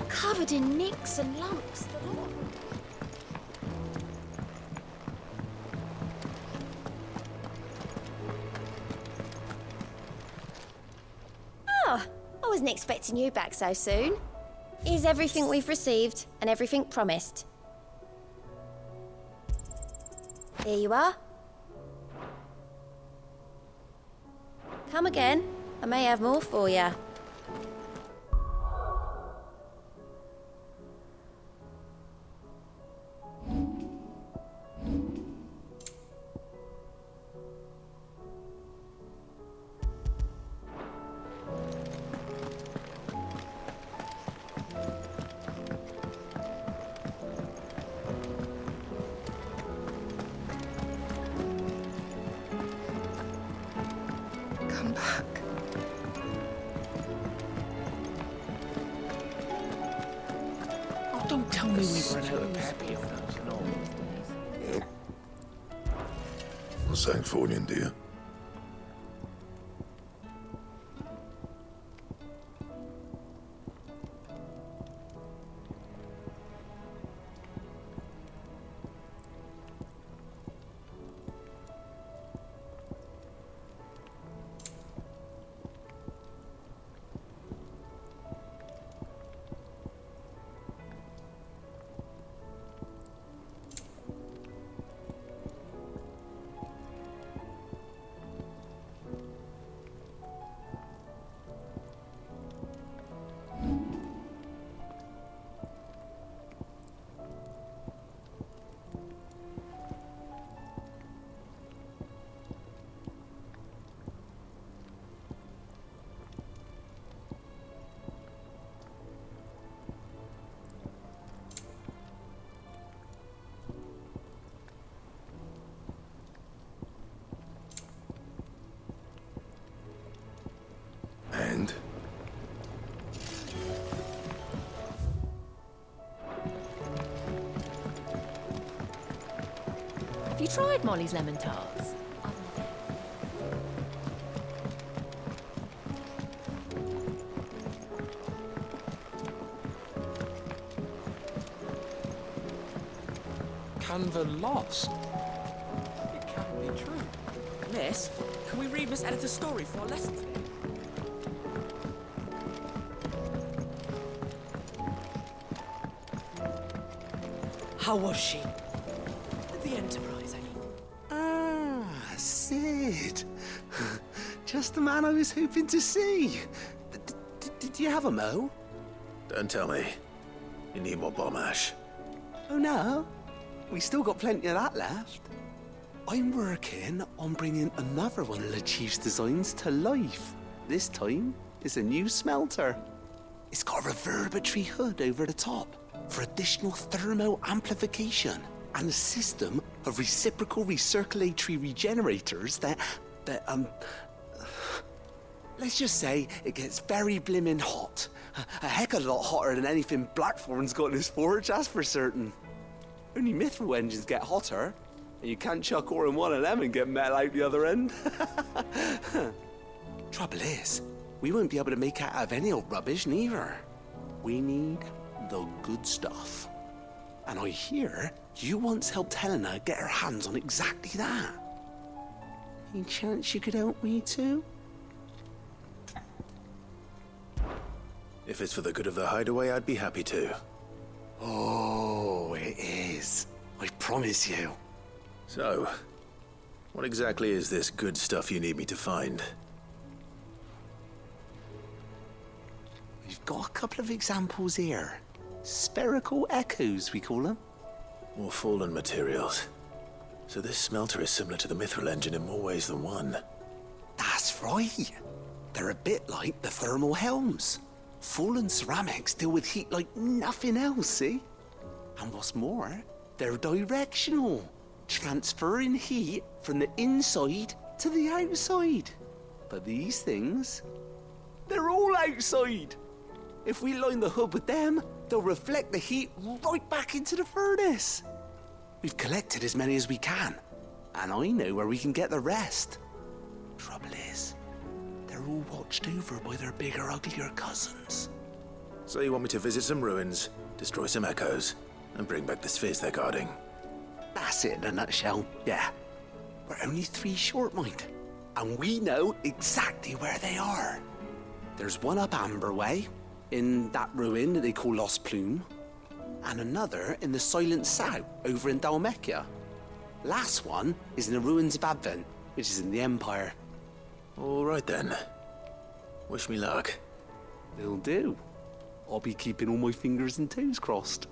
Covered in nicks and lumps, the lot. wasn't expecting you back so soon. Here's everything we've received and everything promised. Here you are. Come again. I may have more for you. Come back. Oh, don't tell me we've run out of peppy on us and all. Yep. Well, thanks for it, dear. And? Have you tried Molly's lemon tarts? Canva lost. It can't be true. Miss, can we read Miss Editor's story for our lesson today? How was she? The Enterprise, I mean. Ah, Sid. Just the man I was hoping to see. Did you have a mo? Don't tell me. You need more bomb ash. Oh no, we still got plenty of that left. I'm working on bringing another one of the Chief's designs to life. This time, it's a new smelter. It's got a reverberatory hood over the top for additional thermal amplification and a system of reciprocal recirculatory regenerators that let's just say it gets very blimmin' hot. A heck of a lot hotter than anything Blackthorn's got in his forge, that's for certain. Only mithril engines get hotter, and you can't chuck ore in one of them and get metal out the other end. Trouble is, we won't be able to make out of any old rubbish neither. We need the good stuff. And I hear you once helped Helena get her hands on exactly that. Any chance you could help me too? If it's for the good of the hideaway, I'd be happy to. Oh, it is. I promise you. So, what exactly is this good stuff you need me to find? We've got a couple of examples here. Spherical echoes, we call them. More fallen materials. So this smelter is similar to the mithril engine in more ways than one. That's right. They're a bit like the thermal helms. Fallen ceramics deal with heat like nothing else, see? And what's more, they're directional, transferring heat from the inside to the outside. But these things, they're all outside. If we line the hood with them, they'll reflect the heat right back into the furnace. We've collected as many as we can, and I know where we can get the rest. Trouble is, they're all watched over by their bigger, uglier cousins. So you want me to visit some ruins, destroy some echoes, and bring back the spheres they're guarding? That's it in a nutshell, yeah. We're only 3 short, mind. And we know exactly where they are. There's one up Amber Way, in that ruin that they call Lost Plume, and another in the Silent South, over in Dalmekia. Last one is in the ruins of Advent, which is in the Empire. All right then. Wish me luck. Will do. I'll be keeping all my fingers and toes crossed.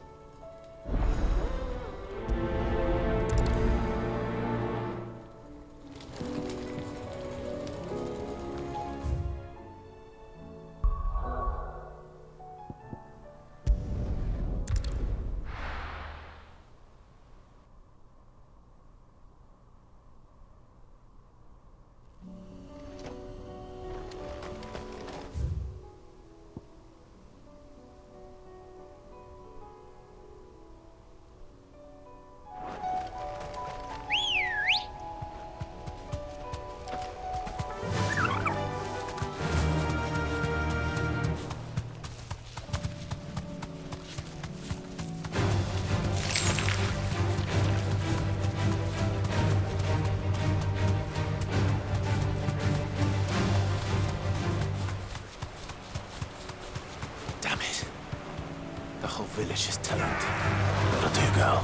Village is turned. That'll do, girl.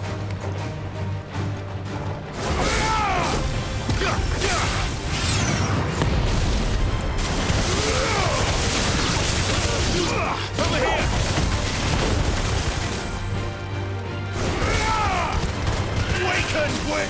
Over here! Awaken, Gwen!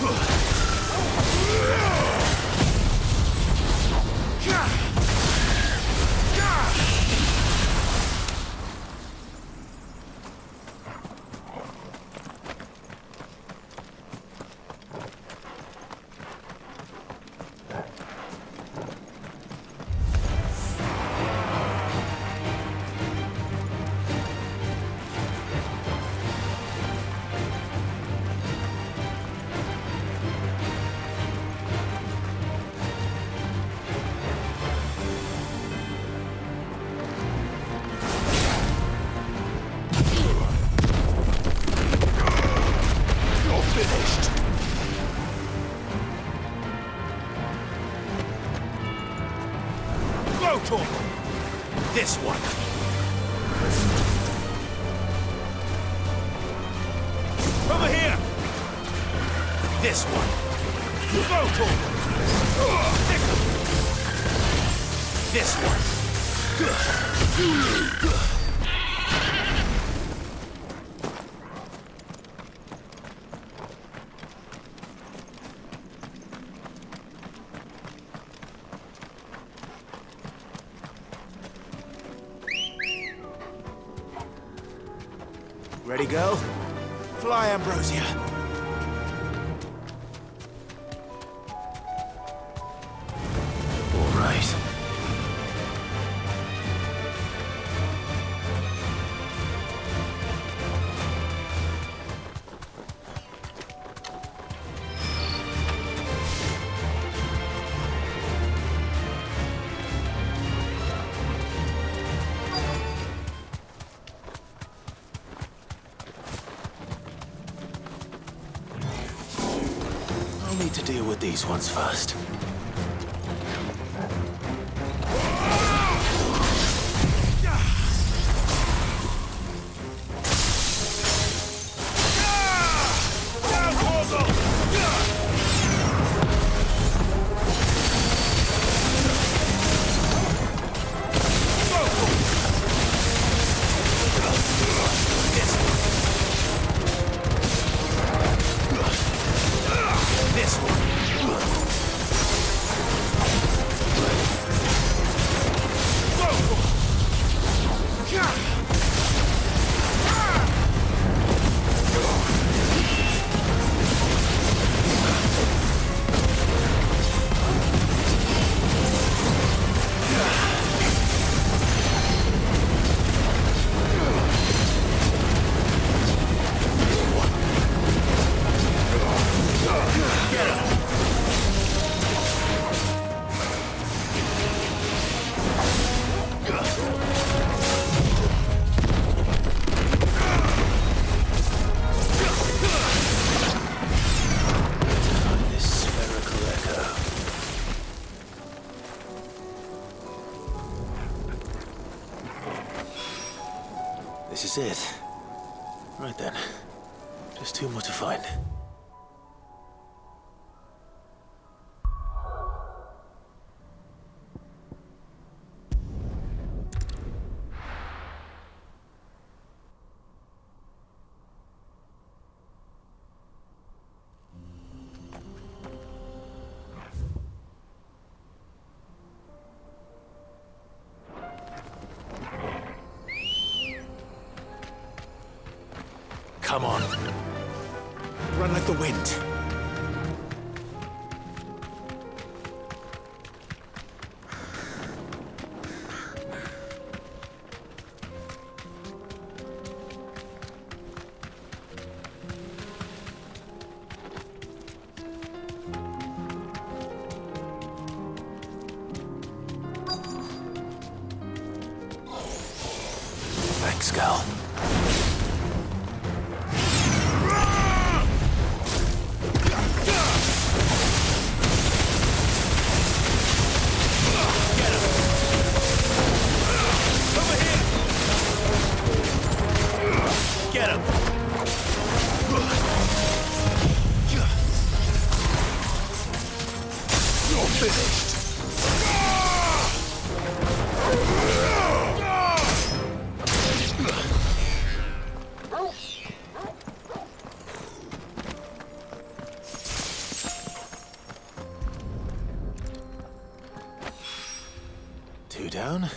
This one. Over here. This one. This one. Ready, girl? Fly, Ambrosia. All right. I'll need to deal with these ones first. This one. This is it. Right then. Just two more to find. Come on. Run like the wind. Thanks, Gal. Get him! You're finished. Two down.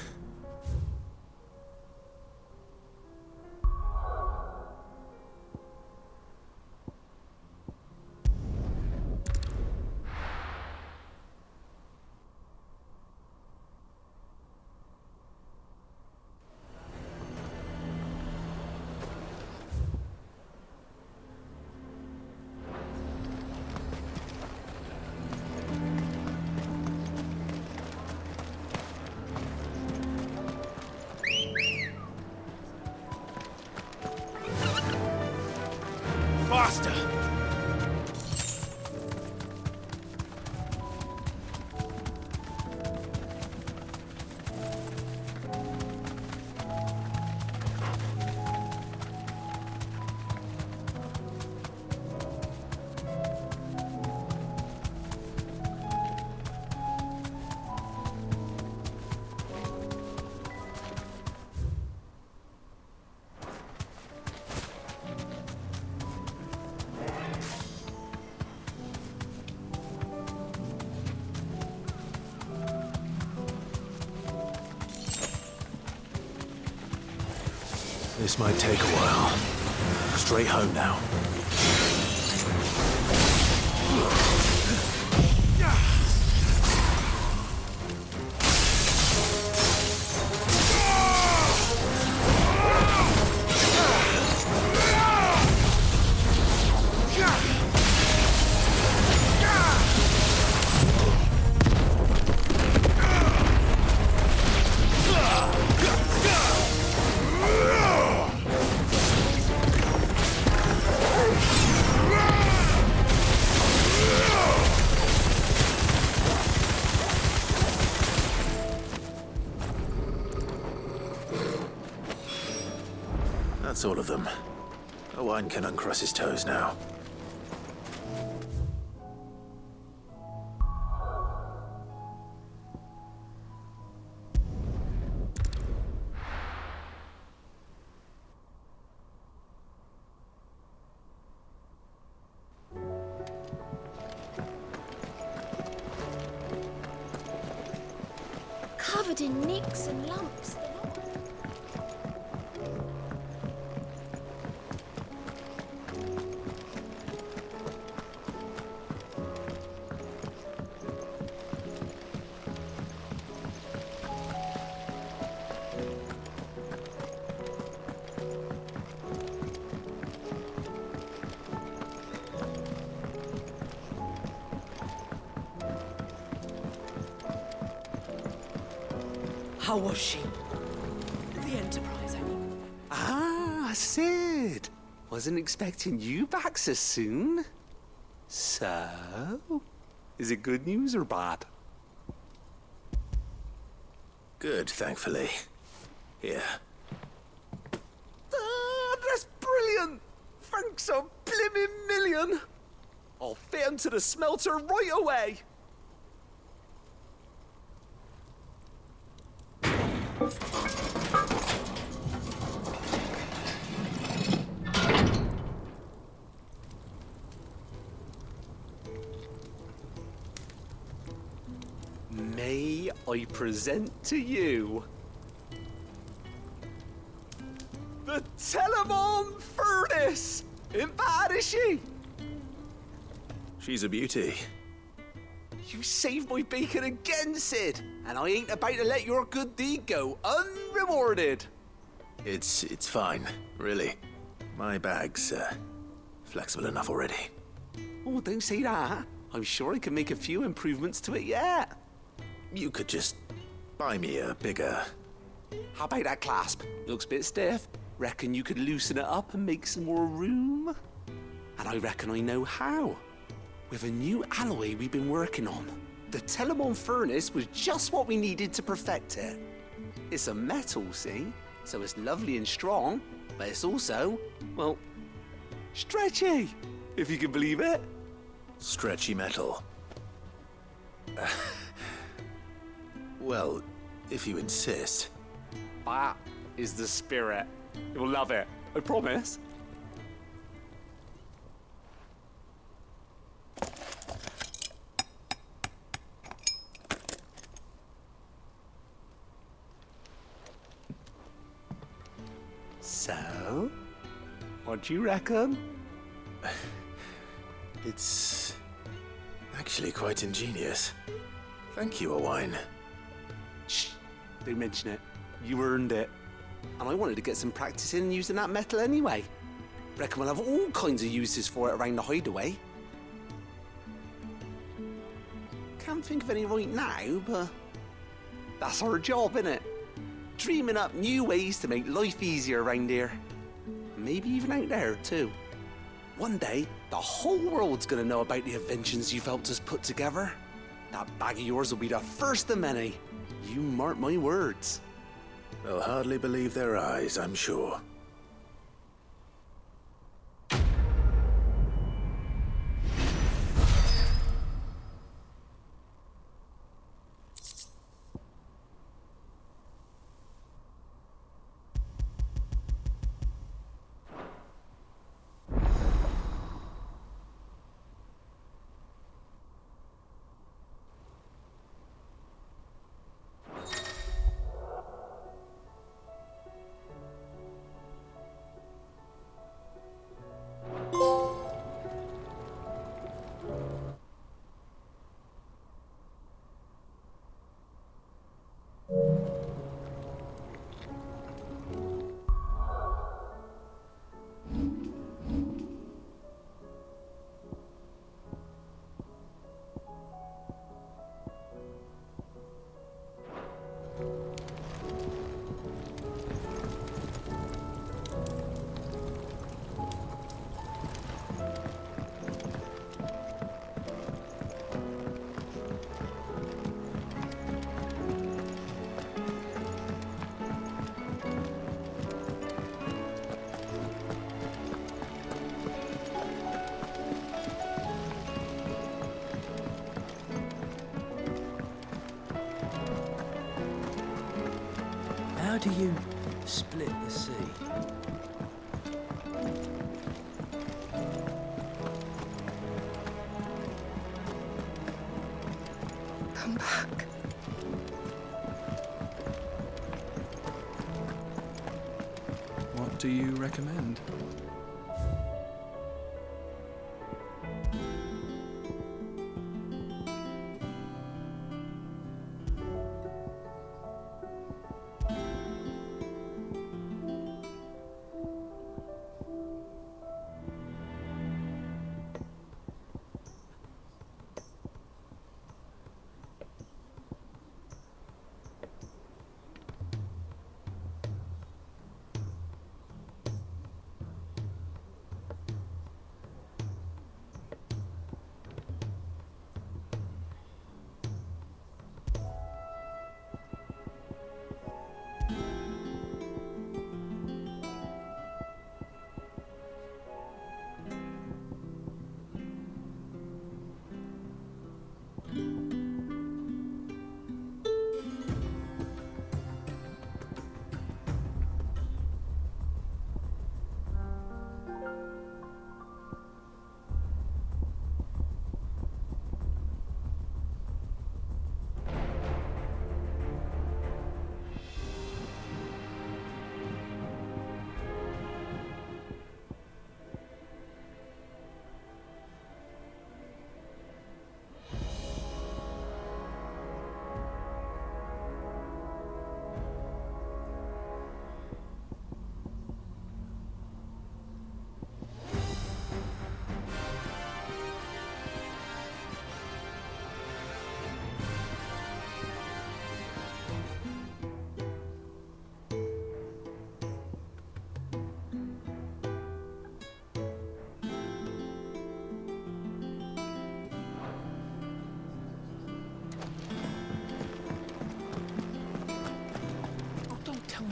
Faster! This might take a while. Straight home now. That's all of them. Owen can uncross his toes now. Covered in nicks and lumps. How was she? The Enterprise, I mean. Ah, Sid. Wasn't expecting you back so soon. So, is it good news or bad? Good, thankfully. Here. brilliant! Thanks a blimmin' million! I'll fit him to the smelter right away! May I present to you the Telemon Furnace! Ain't bad, is she? She's a beauty. You saved my bacon again, Sid, and I ain't about to let your good deed go unrewarded. It's fine, really. My bag's flexible enough already. Oh, don't say that. I'm sure I can make a few improvements to it yet. You could just buy me a bigger... How about that clasp? Looks a bit stiff. Reckon you could loosen it up and make some more room? And I reckon I know how. With a new alloy we've been working on. The Telemon Furnace was just what we needed to perfect it. It's a metal, see? So it's lovely and strong, but it's also, well, stretchy, if you can believe it. Stretchy metal. Well, if you insist. That is the spirit. You'll love it, I promise. So, what do you reckon? It's actually quite ingenious. Thank you, Owain. Shh, don't mention it. You earned it. And I wanted to get some practice in using that metal anyway. Reckon we'll have all kinds of uses for it around the hideaway. Can't think of any right now, but that's our job, innit? Dreaming up new ways to make life easier around here. Maybe even out there, too. One day, the whole world's gonna know about the inventions you've helped us put together. That bag of yours will be the first of many. You mark my words. They'll hardly believe their eyes, I'm sure. How do you split the sea? Come back. What do you recommend?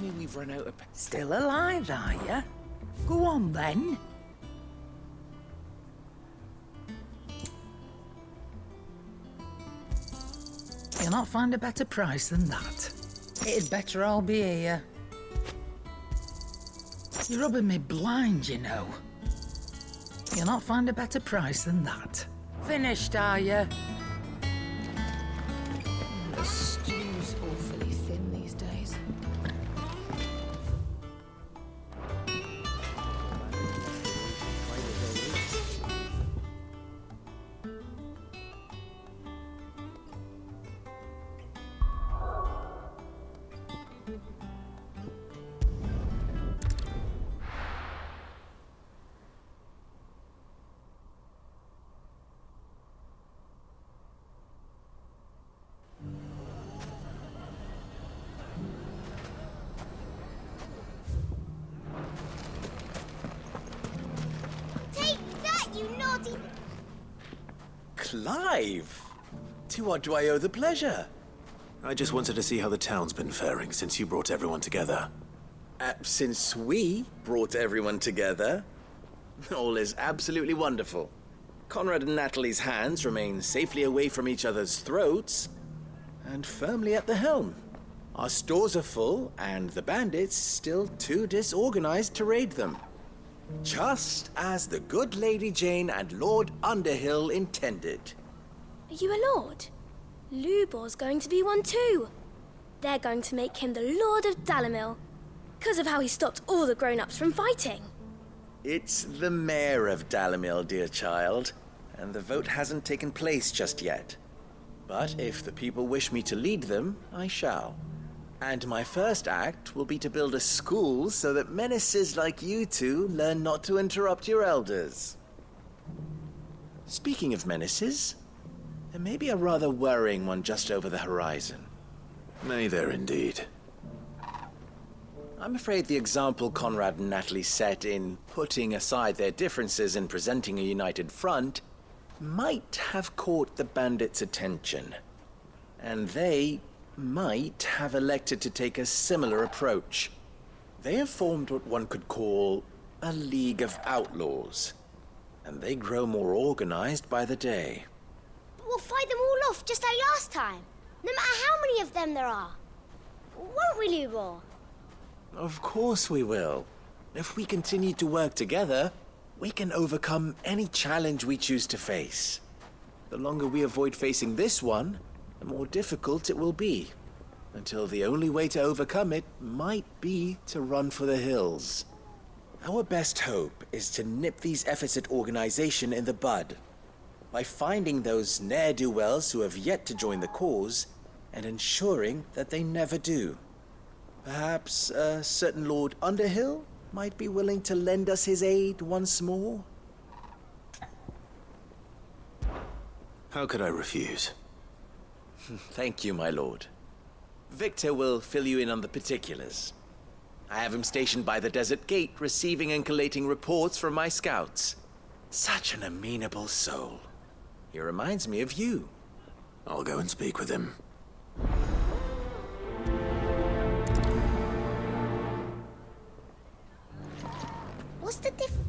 me we've run out of... Still alive, are you? Go on, then. You'll not find a better price than that. It'd better all be here. You're rubbing me blind, you know. You'll not find a better price than that. Finished, are you? The stew's awfully thin these days. Clive! To what do I owe the pleasure? I just wanted to see how the town's been faring since you brought everyone together. Since we brought everyone together, all is absolutely wonderful. Conrad and Natalie's hands remain safely away from each other's throats and firmly at the helm. Our stores are full, and the bandits still too disorganized to raid them. Just as the good Lady Jane and Lord Underhill intended. Are you a lord? Lubor's going to be one too. They're going to make him the Lord of Dalamil, because of how he stopped all the grown-ups from fighting. It's the mayor of Dalamil, dear child, and the vote hasn't taken place just yet. But if the people wish me to lead them, I shall. And my first act will be to build a school so that menaces like you two learn not to interrupt your elders. Speaking of menaces, there may be a rather worrying one just over the horizon. May there indeed. I'm afraid the example Conrad and Natalie set in putting aside their differences and presenting a united front might have caught the bandits' attention. And they might have elected to take a similar approach. They have formed what one could call a League of Outlaws, and they grow more organized by the day. But we'll fight them all off just like last time, no matter how many of them there are. Won't we, Lubor? Of course we will. If we continue to work together, we can overcome any challenge we choose to face. The longer we avoid facing this one, the more difficult it will be, until the only way to overcome it might be to run for the hills. Our best hope is to nip these efforts at organization in the bud, by finding those ne'er-do-wells who have yet to join the cause, and ensuring that they never do. Perhaps a certain Lord Underhill might be willing to lend us his aid once more? How could I refuse? Thank you, my lord. Victor will fill you in on the particulars. I have him stationed by the desert gate, receiving and collating reports from my scouts. Such an amenable soul. He reminds me of you. I'll go and speak with him. What's the difference?